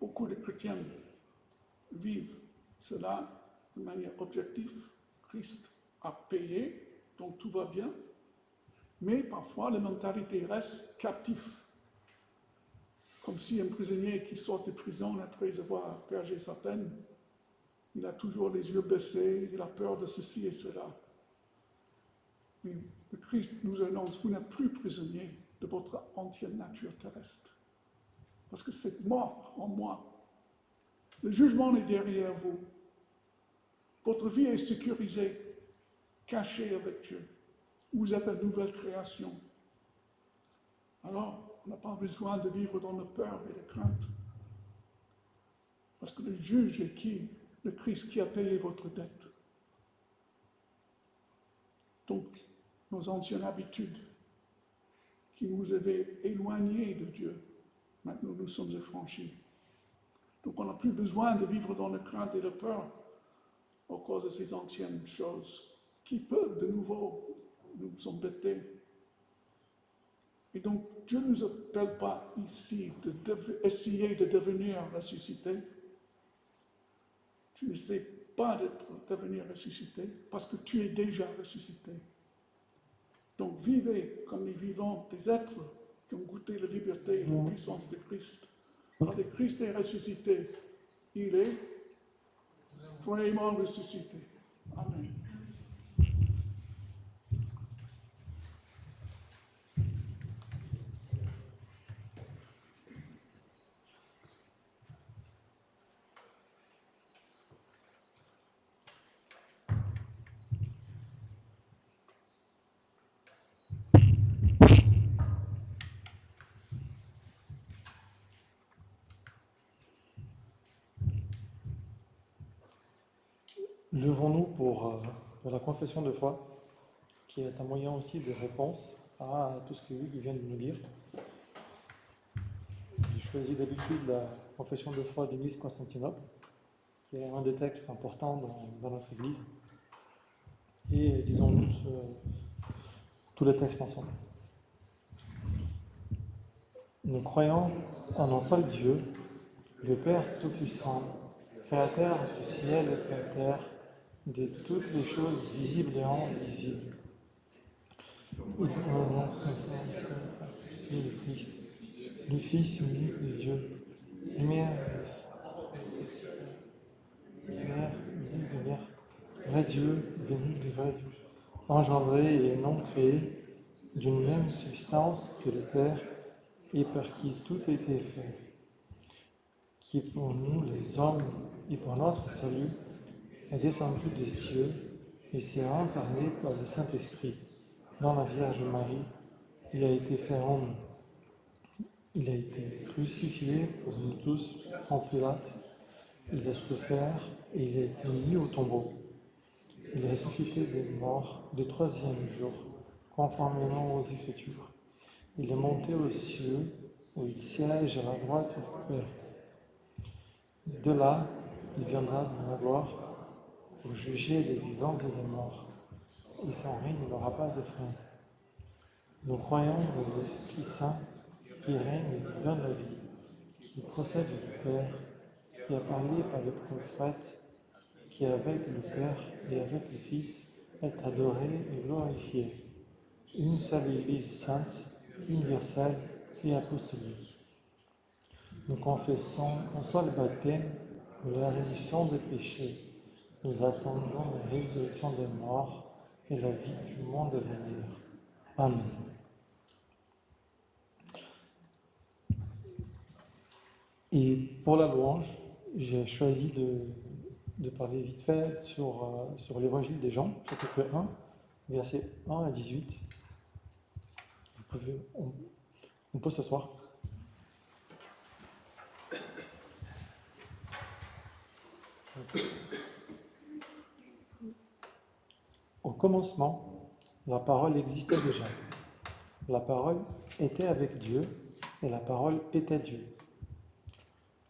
Beaucoup de chrétiens vivent cela de manière objective. Christ a payé, donc tout va bien. Mais parfois, la mentalité reste captive. Comme si un prisonnier qui sort de prison après avoir purgé sa peine, il a toujours les yeux baissés, il a peur de ceci et cela. Mais le Christ nous annonce, vous n'êtes plus prisonnier de votre ancienne nature terrestre. Parce que c'est mort en moi. Le jugement est derrière vous. Votre vie est sécurisée, cachée avec Dieu. Vous êtes une nouvelle création. Alors, on n'a pas besoin de vivre dans la peur et la crainte. Parce que le juge est qui? Le Christ qui a payé votre dette. Donc, nos anciennes habitudes qui nous avaient éloignés de Dieu, maintenant nous sommes affranchis. Donc, on n'a plus besoin de vivre dans la crainte et la peur à cause de ces anciennes choses qui peuvent de nouveau nous embêter. Et donc, Dieu ne nous appelle pas ici d'essayer de devenir ressuscité. Tu n'essaies pas de devenir ressuscité parce que tu es déjà ressuscité. Donc, vivez comme les vivants, des êtres qui ont goûté la liberté et la puissance de Christ. Alors, le Christ est ressuscité. Il est vraiment ressuscité. Amen. Levons-nous pour la confession de foi, qui est un moyen aussi de réponse à tout ce que Hugues vient de nous lire. J'ai choisi d'habitude la confession de foi d'Église Constantinople, qui est un des textes importants dans notre Église. Et lisons tous les textes ensemble. Nous croyons en un seul Dieu, le Père Tout-Puissant, Créateur du ciel et de la terre, de toutes les choses visibles et invisibles. Le Christ, le Fils unique de Dieu, lumière, vrai Dieu, venu du vrai Dieu, engendré et non créé, d'une même substance que le Père, et par qui tout a été fait, qui pour nous les hommes et pour notre salut est descendu des cieux et s'est incarné par le Saint-Esprit dans la Vierge Marie. Il a été fait homme. Il a été crucifié pour nous tous en Pilate. Il a souffert et il a été mis au tombeau. Il est ressuscité des morts le troisième jour, conformément aux Écritures. Il est monté aux cieux où il siège à la droite du Père. De là, il viendra dans la gloire pour juger les vivants et les morts. Et son règne n'aura pas de fin. Nous croyons dans l'Esprit Saint qui règne et qui donne la vie, qui procède du Père, qui a parlé par les prophètes, qui avec le Père et avec le Fils est adoré et glorifié. Une seule Église sainte, universelle et apostolique. Nous confessons un seul baptême pour la rémission des péchés. Nous attendons la résurrection des morts et la vie du monde à venir. Amen. Et pour la louange, j'ai choisi de parler vite fait sur l'évangile des Jean, chapitre 1, versets 1 à 18. On peut s'asseoir. Au commencement, la parole existait déjà. La parole était avec Dieu et la parole était Dieu.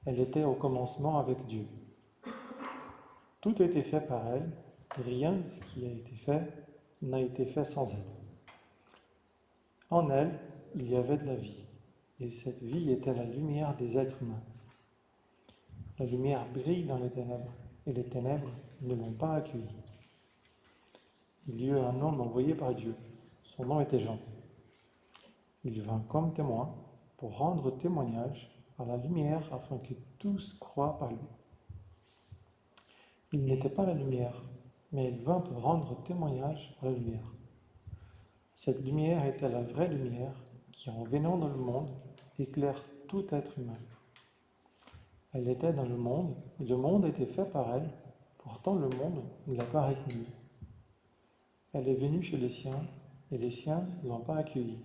Elle était au commencement avec Dieu. Tout a été fait par elle, et rien de ce qui a été fait n'a été fait sans elle. En elle, il y avait de la vie, et cette vie était la lumière des êtres humains. La lumière brille dans les ténèbres, et les ténèbres ne l'ont pas accueillie. Il y eut un homme envoyé par Dieu. Son nom était Jean. Il vint comme témoin pour rendre témoignage à la lumière afin que tous croient par lui. Il n'était pas la lumière, mais il vint pour rendre témoignage à la lumière. Cette lumière était la vraie lumière qui, en venant dans le monde, éclaire tout être humain. Elle était dans le monde, et le monde était fait par elle, pourtant le monde ne l'a pas reconnue. Elle est venue chez les siens, et les siens ne l'ont pas accueillie.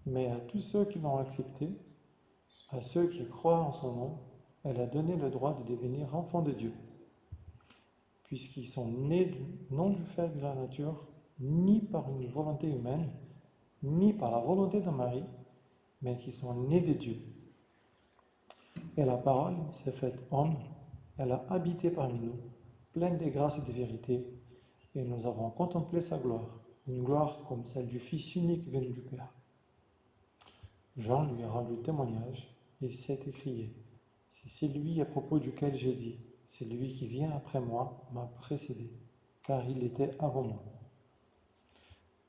Mais à tous ceux qui l'ont acceptée, à ceux qui croient en son nom, elle a donné le droit de devenir enfants de Dieu, puisqu'ils sont nés non du fait de la nature, ni par une volonté humaine, ni par la volonté d'un mari, mais qui sont nés de Dieu. Et la parole s'est faite homme, elle a habité parmi nous, pleine de grâce et de vérité, et nous avons contemplé sa gloire, une gloire comme celle du Fils unique venu du Père. Jean lui a rendu témoignage et s'est écrié, c'est celui à propos duquel j'ai dit, c'est lui qui vient après moi m'a précédé, car il était avant moi.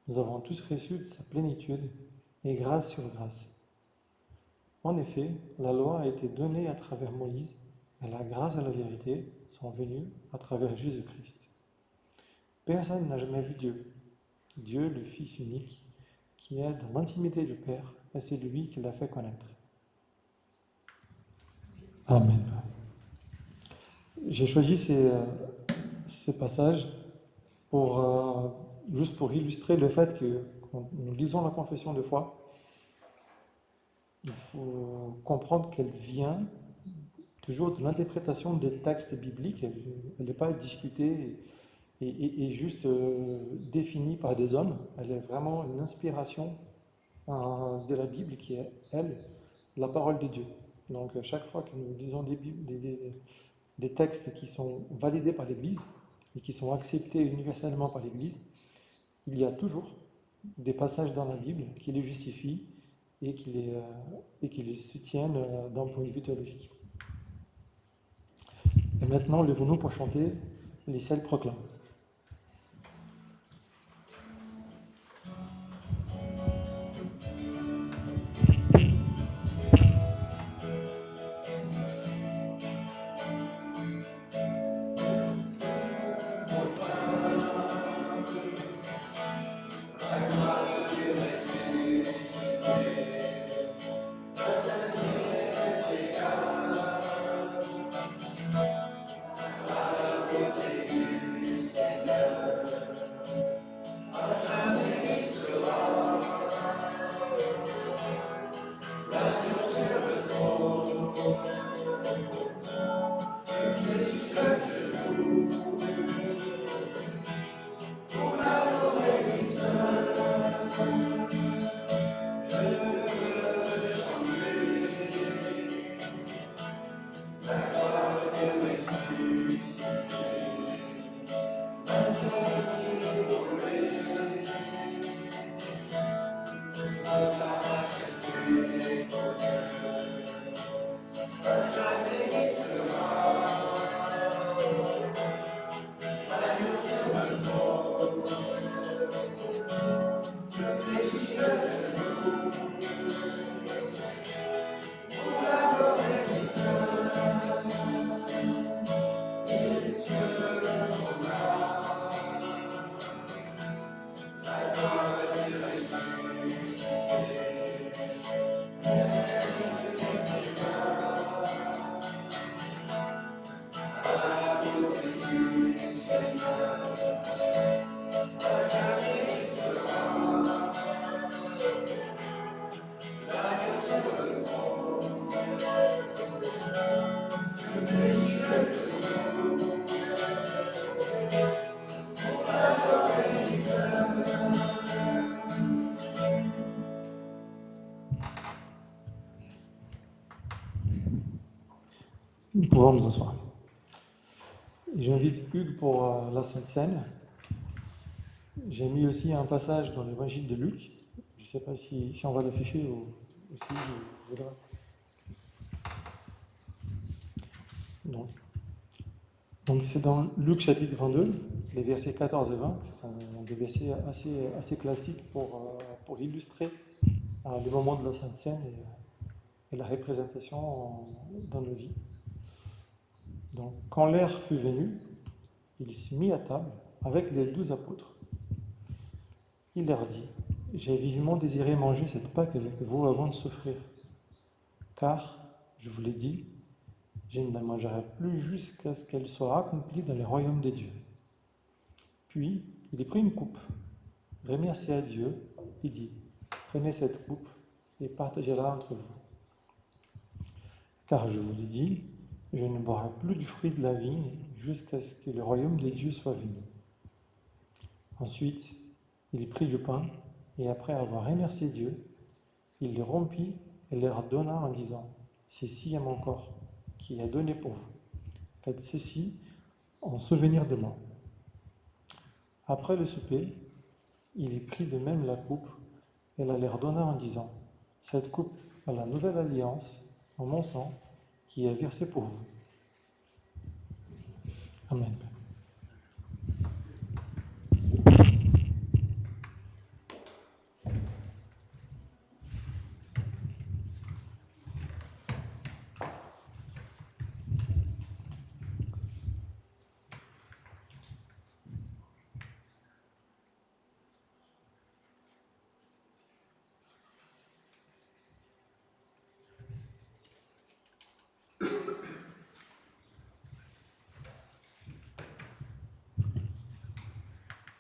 Nous avons tous reçu de sa plénitude et grâce sur grâce. En effet, la loi a été donnée à travers Moïse, et la grâce et la vérité sont venues à travers Jésus-Christ. Personne n'a jamais vu Dieu. Dieu, le Fils unique, qui est dans l'intimité du Père, et c'est lui qui l'a fait connaître. Amen. J'ai choisi ces passages juste pour illustrer le fait que quand nous lisons la confession de foi, il faut comprendre qu'elle vient toujours de l'interprétation des textes bibliques. Elle n'est pas discutée et juste définie par des hommes. Elle est vraiment une inspiration de la Bible qui est, elle, la parole de Dieu. Donc chaque fois que nous lisons des textes qui sont validés par l'Église et qui sont acceptés universellement par l'Église, il y a toujours des passages dans la Bible qui les justifient et qui les soutiennent d'un point de vue théologique. Et maintenant, levons-nous pour chanter les ciels proclament. Nous pouvons nous asseoir. J'invite Hugues pour la Sainte Seine. J'ai mis aussi un passage dans l'évangile de Luc. Je ne sais pas si on va l'afficher ou si je voudrais. Non. Donc c'est dans Luc chapitre 22, les versets 14 et 20. Ce sont des versets assez classiques pour illustrer le moment de la Sainte Seine et la représentation dans nos vies. Donc, quand l'heure fut venue, il se mit à table avec les 12 apôtres. Il leur dit, « J'ai vivement désiré manger cette Pâque avec vous avant de souffrir, car, je vous l'ai dit, je ne la mangerai plus jusqu'à ce qu'elle soit accomplie dans le royaume des dieux. » Puis, il prit une coupe, remercia Dieu et dit, « Prenez cette coupe et partagez-la entre vous. Car je vous l'ai dit, je ne boirai plus du fruit de la vigne jusqu'à ce que le royaume des dieux soit venu. » Ensuite, il prit le pain et après avoir remercié Dieu, il le rompit et leur donna en disant, « Ceci est mon corps qui est donné pour vous. Faites ceci en souvenir de moi. » Après le souper, il prit de même la coupe et la leur donna en disant, « Cette coupe est la nouvelle alliance en mon sang, qui est versé pour vous. » Amen.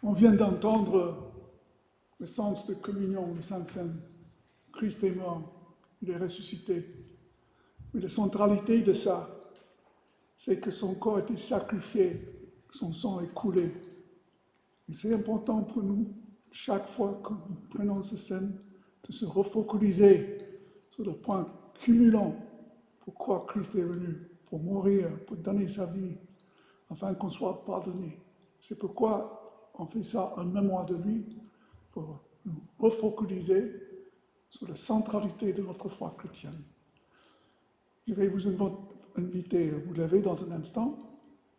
On vient d'entendre le sens de communion, le Sainte Seine. Christ est mort, il est ressuscité. Mais la centralité de ça, c'est que son corps a été sacrifié, son sang est coulé. Et c'est important pour nous, chaque fois que nous prenons cette scène, de se refocaliser sur le point cumulant pourquoi Christ est venu, pour mourir, pour donner sa vie, afin qu'on soit pardonné. C'est pourquoi on fait ça en mémoire de lui, pour nous refocaliser sur la centralité de notre foi chrétienne. Je vais vous inviter à vous lever dans un instant,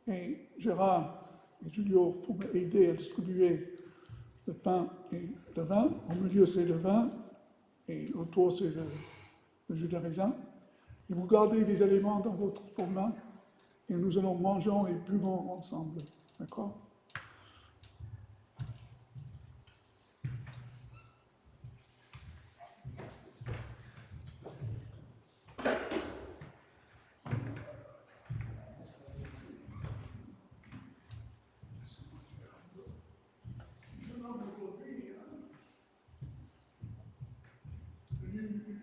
et Gérard et Julio pour m'aider à distribuer le pain et le vin. Au milieu, c'est le vin, et autour, c'est le jus de raisin. Et vous gardez les éléments dans votre main, et nous allons manger et buvons ensemble. D'accord?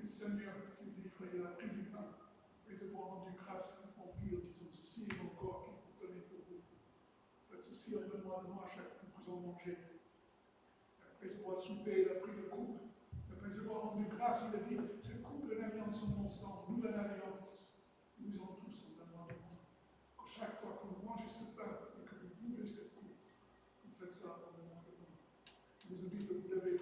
Seigneur, il a pris du pain, et je vous rendu grâce pour dire, disons, ceci est mon corps qui vous donne pour vous. Faites ceci en mémoire de moi chaque fois que vous en mangez. Après avoir soupé, il a pris le coupe. Après avoir rendu grâce, il a dit, cette coupe est l'alliance en mon sang, nouvelle alliance. Nous en tous en mémoire de moi. Que chaque fois que vous mangez ce pain et que vous buvez cette coupe, vous faites ça en mémoire de moi. Je vous invite à vous lever.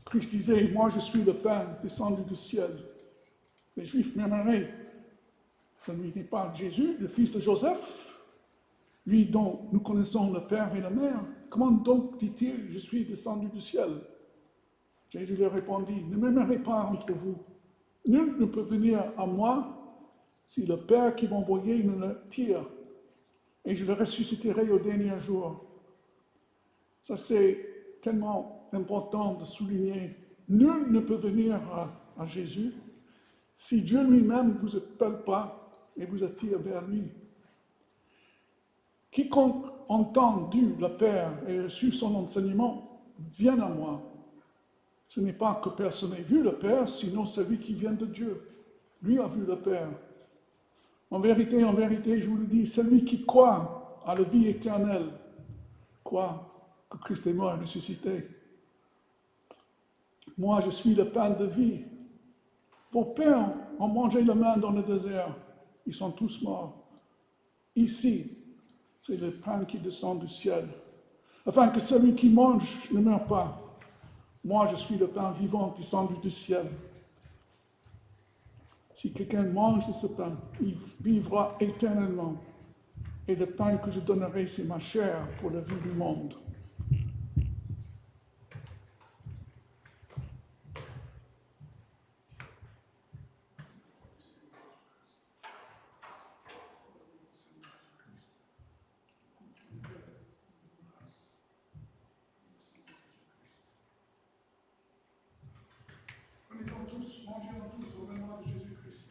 Christ disait, moi je suis le pain descendu du ciel. Les Juifs murmuraient, ce n'est pas Jésus, le fils de Joseph, lui dont nous connaissons le père et la mère. Comment donc dit-il, je suis descendu du ciel? Jésus leur répondit, ne murmurez pas entre vous. Nul ne peut venir à moi si le Père qui m'a envoyé me le tire, et je le ressusciterai au dernier jour. Ça c'est tellement important de souligner. Nul ne peut venir à Jésus si Dieu lui-même ne vous appelle pas et vous attire vers lui. Quiconque a entendu le Père et reçu son enseignement vient à moi. Ce n'est pas que personne n'ait vu le Père, sinon celui qui vient de Dieu. Lui a vu le Père. En vérité, je vous le dis, celui qui croit à la vie éternelle, croit que Christ est mort et ressuscité. Moi, je suis le pain de vie. Vos pères ont mangé le main dans le désert. Ils sont tous morts. Ici, c'est le pain qui descend du ciel, afin que celui qui mange ne meure pas. Moi, je suis le pain vivant descendu du ciel. Si quelqu'un mange de ce pain, il vivra éternellement. Et le pain que je donnerai, c'est ma chair pour la vie du monde. Prenez-en tous, mangez-en tous au mémoire de Jésus-Christ.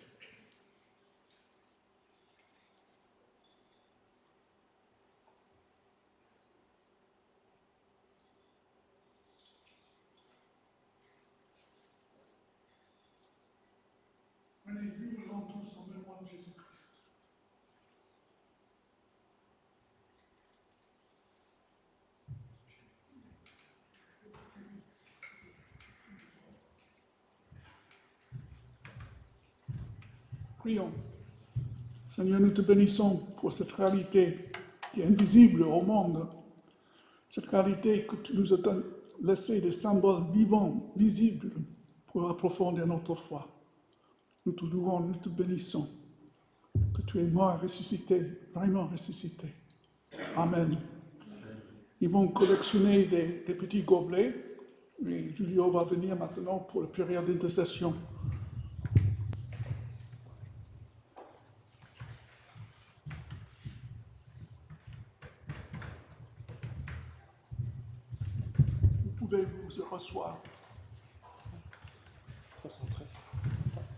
Prenez, buvez-en tous au mémoire de Jésus-Christ. Prions. Seigneur, nous te bénissons pour cette réalité qui est invisible au monde. Cette réalité que tu nous as laissé des symboles vivants, visibles, pour approfondir notre foi. Nous te louons, nous te bénissons. Que tu es mort et ressuscité, vraiment ressuscité. Amen. Ils vont collectionner des petits gobelets Et Julio va venir maintenant pour la période d'intercession. Vous pouvez vous rasseoir. 73.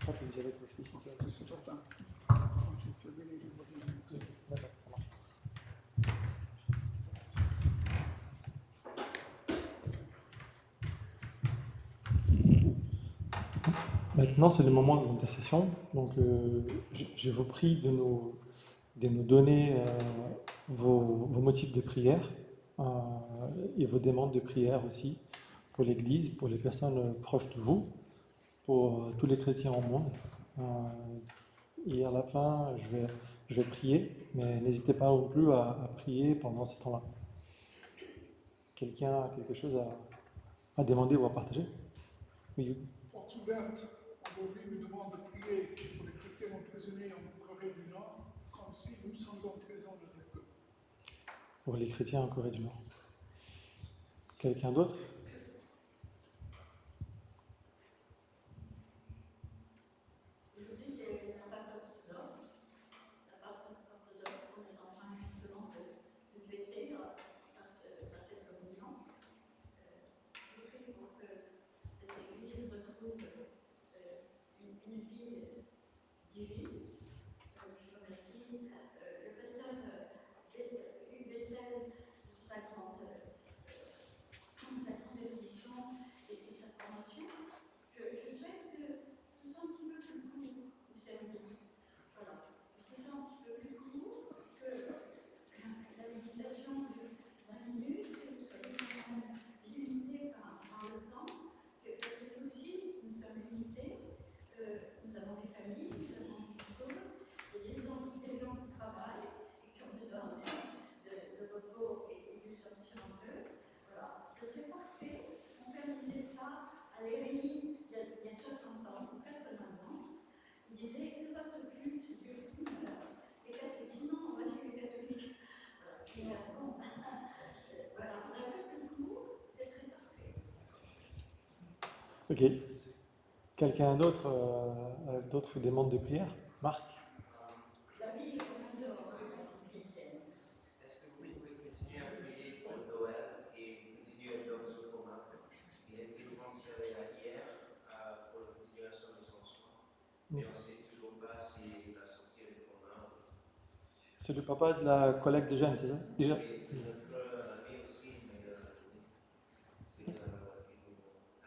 Ça, tu nous avais expliqué. Oui, c'est certain. Quand j'ai terminé, je vais venir. D'accord, ça marche. Maintenant, c'est le moment de l'intercession. Donc, je vous prie de nous donner vos motifs de prière et vos demandes de prière aussi pour l'Église, pour les personnes proches de vous, pour tous les chrétiens au monde. Et à la fin, je vais prier, mais n'hésitez pas non plus à prier pendant ce temps-là. Quelqu'un a quelque chose à demander ou à partager? Oui. Porte ouverte, aujourd'hui nous demande de prier pour les chrétiens emprisonnés en Corée du Nord, comme si nous sommes en prison de Dieu. Pour les chrétiens en Corée du Nord. Quelqu'un d'autre? Aujourd'hui, c'est la Pâque orthodoxe. La Pâque orthodoxe qu'on est en train justement de fêter par cette communion. Je prie pour que cette Église retrouve une vie divine. Je remercie le pasteur Hugues Bessel pour sa grande édition et sa formation. Je souhaite que ce soit un petit peu plus court, le service. Voilà. Que ce soit un petit peu plus court, que la méditation dure 20 minutes, que nous soyons limités par le temps, que nous aussi, nous sommes limités. Nous avons des familles, nous avons des causes, et des gens qui travaillent et qui ont besoin aussi de repos et de sortir un peu. Voilà. Ce serait parfait. Mon père disait ça à l'Érénie il y a 60 ans, ou 80 ans. Il disait que votre culte dure 1 heure. Les catholiques disent non, on va dire les catholiques. Voilà. Et bon, voilà, un peu plus court, ce serait parfait. Ok. Quelqu'un d'autre avec d'autres demandes de prière? Marc? Est-ce que vous pouvez continuer à prier pour Noël et continuer à Dox au coma? Il a été transféré hier pour la continuation de son soin. Mais on ne sait toujours pas s'il va sortir du coma. C'est le papa de la collègue de Jeanne, c'est ça? Déjà? Oui, c'est notre ami aussi, mais c'est un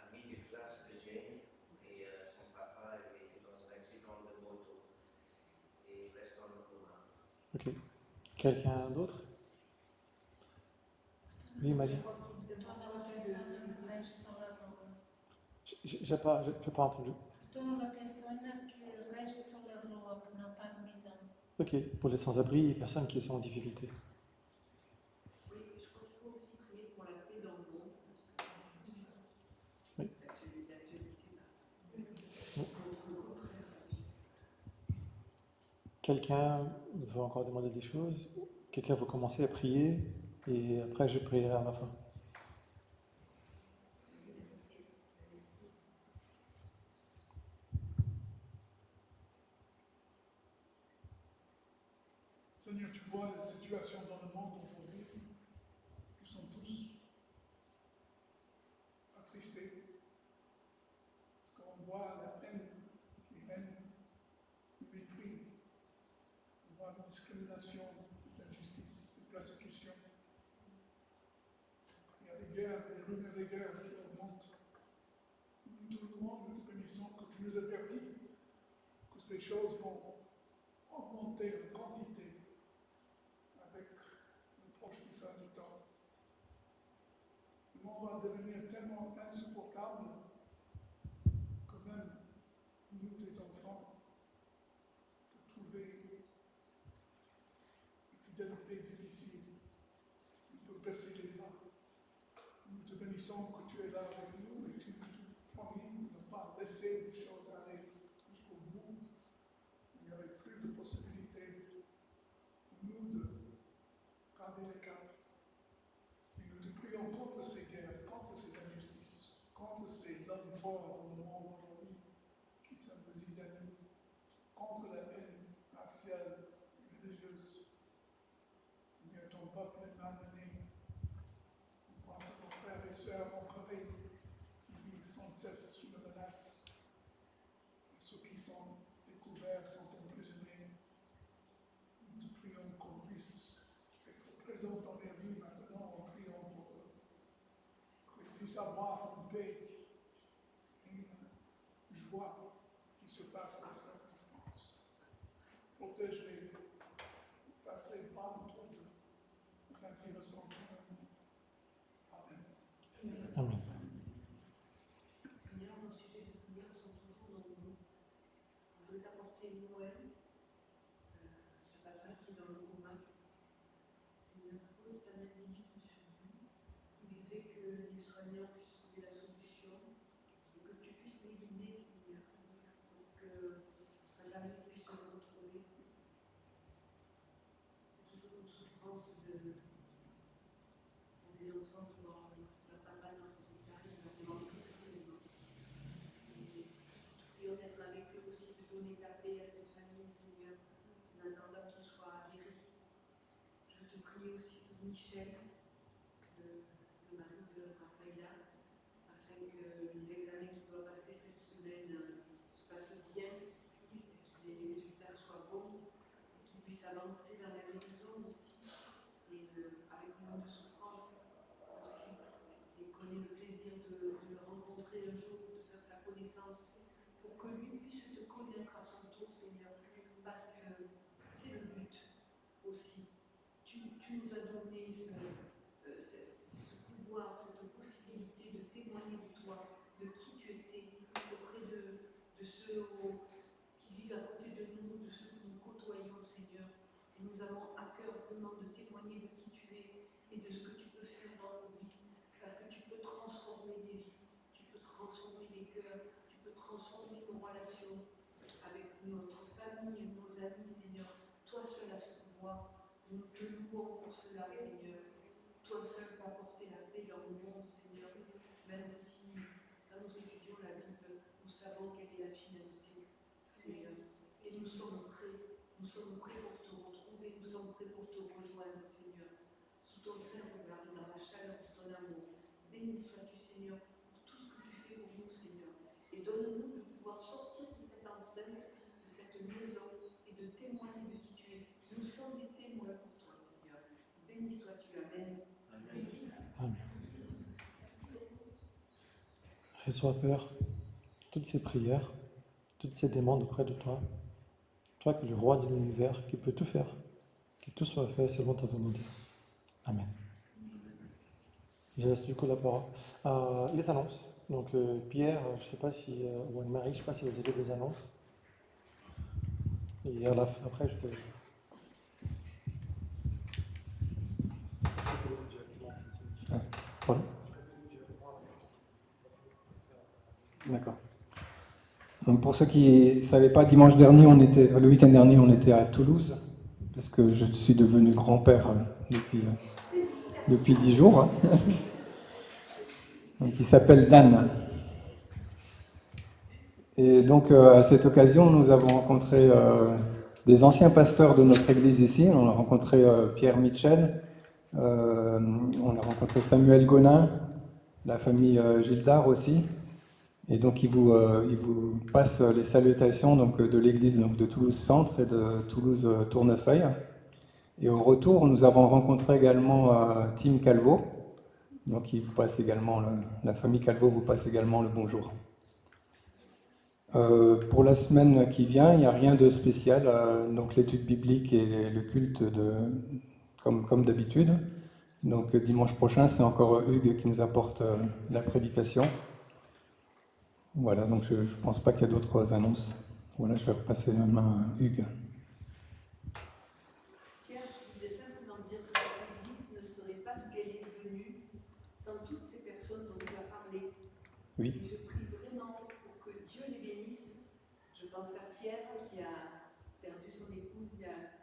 ami de classe de Jane. Et son papa était dans un accident de moto. Et il reste dans le coma. Ok. Quelqu'un d'autre? Oui, Magie. J'ai pas entendu. Ok, pour les sans-abri, les personnes qui sont en difficulté. Oui, je crois qu'il faut aussi prier pour la paix dans le monde, parce que Oui. l'actualité Oui. contre le contraire. Quelqu'un veut encore demander des choses? Quelqu'un veut commencer à prier et après je prierai à la fin. Seigneur, tu vois la situation dans le monde aujourd'hui. Nous sommes tous attristés. Parce qu'on voit la haine qui règne, le mépris. On voit la discrimination, l'injustice, la persécution. Il y a des guerres, des rumeurs de guerre qui augmentent. Nous te demandons, nous te bénissons que tu nous avertis que ces choses vont augmenter en quantité avec l'approche du fin du temps. Le monde va devenir tellement insupportable que même nous, tes enfants, pour trouver une fidélité difficile, on peut baisser les bras. Nous te bénissons que tu es là avec nous et tu nous promis de ne pas laisser les choses aller jusqu'au bout. Il n'y aurait plus de possibilité pour nous de garder l'écart. Et nous te prions contre ces guerres, contre ces injustices, essentielle religieuse. Seigneur, ton peuple est malmené. On pense à nos frères et sœurs en Corée qui vivent sans cesse sous la menace. Ceux qui sont découverts sont emprisonnés. Nous prions qu'on puisse être présent dans leur vie maintenant en priant pour eux. Qu'ils puissent avoir une paix, une joie qui surpasse les circonstances. Protège-les, fasse-les pas autour d'eux, afin qu'ils ressentent un amour. Amen. Amen. Seigneur, nos sujets de prière sont toujours dans nous. On veut t'apporter Noël, ce papa qui est dans le coma. Seigneur, pose ta main divine sur lui. Il fait que les soignants puissent trouver la solution et que tu puisses les guider, Seigneur, pour que sa famille puisse se retrouver. C'est toujours une souffrance pour des enfants de voir leur papa dans cet état et leur demander certainement. Prions d'être avec eux aussi, de donner ta paix à cette famille, Seigneur, en attendant qu'ils soient guéris. Je te prie aussi pour Michel, le mari de Raphaëla, afin que les examens qu'il doit passer cette semaine se passent bien, que les résultats soient bons, qu'il puisse avancer dans la guérison aussi, et avec moins de souffrance aussi, et qu'on ait le plaisir de le rencontrer un jour, de faire sa connaissance, pour que lui puisse te connaître à son tour, Seigneur, parce que c'est le but aussi. Tu nous as donné ce pouvoir, cette possibilité de témoigner de toi, de qui tu étais, auprès de ceux qui vivent à côté de nous, de ceux que nous côtoyons, Seigneur. Et nous avons à cœur vraiment de témoigner de qui tu es et de ce que tu peux faire dans nos vies, parce que tu peux transformer des vies, tu peux transformer des cœurs, tu peux transformer nos relations avec notre famille et nos amis, Seigneur. Toi seul as ce pouvoir. Nous te louons pour cela, Seigneur. Toi seul peux apporter la paix dans le monde, Seigneur. Même si, quand nous étudions la Bible, nous savons quelle est la finalité, Seigneur. Et nous sommes prêts. Nous sommes prêts pour te retrouver. Nous sommes prêts pour te rejoindre, Seigneur. Sous ton saint regard et dans la chaleur de ton amour. Béni sois-tu, Seigneur, pour tout ce que tu fais pour nous, Seigneur. Et donne-nous de pouvoir sortir de cette enceinte, de cette maison, et de témoigner de qui tu es. Nous sommes des témoins pour toi, Seigneur. Béni sois-tu. Amen. Amen. Reçois, Père, toutes ces prières, toutes ces demandes auprès de toi. Toi qui es le roi de l'univers, qui peut tout faire, que tout soit fait selon ta volonté. Amen. Je laisse du coup la parole. Les annonces. Donc Pierre, je ne sais pas si, ou Anne-Marie, je ne sais pas si vous avez des annonces. Et après, je te... Voilà. D'accord. Donc pour ceux qui ne savaient pas, dimanche dernier, le week-end dernier, on était à Toulouse, parce que je suis devenu grand-père depuis 10 jours. Hein. Donc il s'appelle Dan. Et donc à cette occasion, nous avons rencontré des anciens pasteurs de notre église ici. On a rencontré Pierre Mitchell, on a rencontré Samuel Gonin, la famille Gildard aussi. Et donc il vous passe les salutations donc, de l'église donc, de Toulouse Centre et de Toulouse Tournefeuille. Et au retour, nous avons rencontré également Tim Calvo. Donc il vous passe également, la famille Calvo vous passe également le bonjour. Pour la semaine qui vient, il n'y a rien de spécial. Donc l'étude biblique et le culte comme d'habitude. Donc dimanche prochain, c'est encore Hugues qui nous apporte la prédication. Voilà, donc je ne pense pas qu'il y a d'autres annonces. Voilà, je vais repasser la main à Hugues. Pierre, je voulais simplement dire que cette église ne serait pas ce qu'elle est devenue sans toutes ces personnes dont tu as parlé. Oui. Et je prie vraiment pour que Dieu les bénisse. Je pense à Pierre qui a perdu son épouse il y a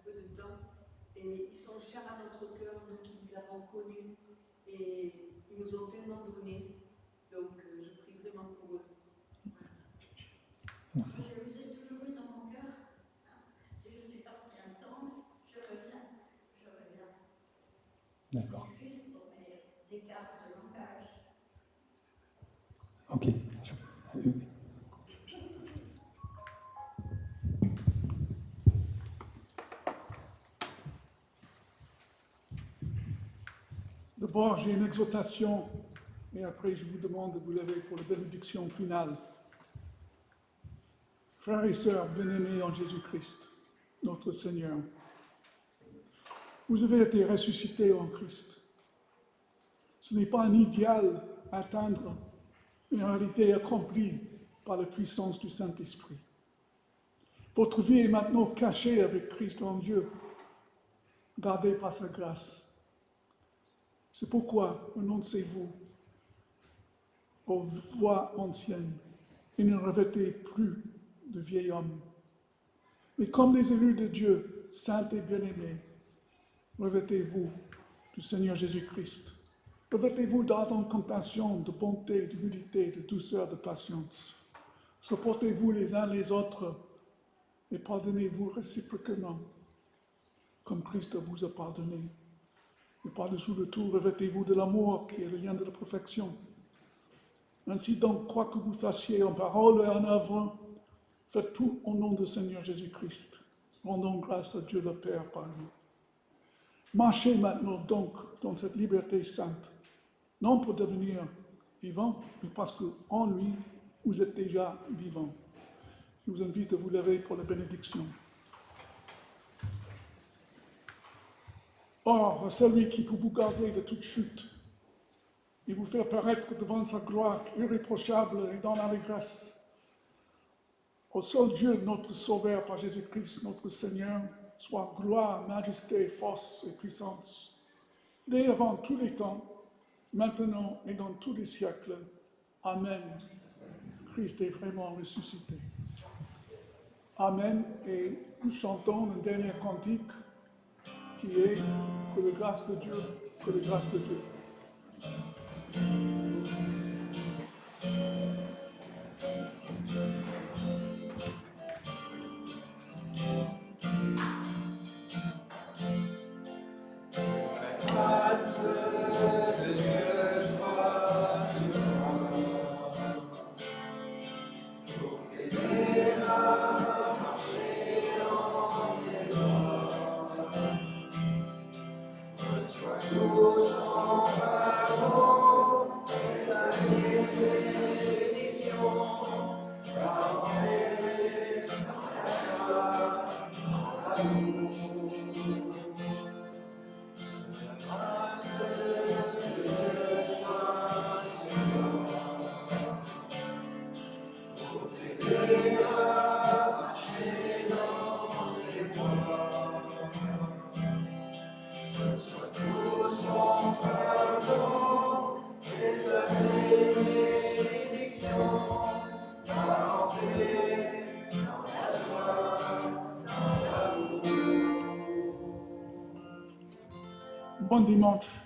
peu de temps. Et ils sont chers à notre cœur, nous qui les avons connus. Et ils nous ont tellement donné. Donc je prie vraiment pour eux. Merci. Je vous ai toujours eu dans mon cœur. Je suis D'accord. Excuse pour mes écarts de langage. Ok. D'abord, j'ai une exhortation et après je vous demande de vous lever pour la bénédiction finale. Frères et sœurs bien-aimés en Jésus-Christ, notre Seigneur, vous avez été ressuscités en Christ. Ce n'est pas un idéal à atteindre, mais une réalité accomplie par la puissance du Saint-Esprit. Votre vie est maintenant cachée avec Christ en Dieu, gardée par sa grâce. C'est pourquoi renoncez-vous aux voies anciennes et ne revêtez plus de vieil homme. Mais comme les élus de Dieu, saints et bien-aimés, revêtez-vous du Seigneur Jésus-Christ. Revêtez-vous d'ardente compassion, de bonté, d'humilité, de douceur, de patience. Supportez-vous les uns les autres et pardonnez-vous réciproquement, comme Christ vous a pardonné. Et par-dessous le tout, revêtez-vous de l'amour qui est le lien de la perfection. Ainsi donc, quoi que vous fassiez en parole et en œuvre, faites tout au nom du Seigneur Jésus-Christ. Rendons grâce à Dieu le Père par lui. Marchez maintenant donc dans cette liberté sainte, non pour devenir vivant, mais parce qu'en lui, vous êtes déjà vivant. Je vous invite à vous lever pour la bénédiction. Or, celui qui peut vous garder de toute chute et vous faire paraître devant sa gloire irréprochable et dans l'allégresse, au seul Dieu, notre Sauveur par Jésus-Christ, notre Seigneur, soit gloire, majesté, force et puissance, dès avant tous les temps, maintenant et dans tous les siècles. Amen. Christ est vraiment ressuscité. Amen. Et nous chantons le dernier cantique qui est que la grâce de Dieu, que la grâce de Dieu. Bon dimanche.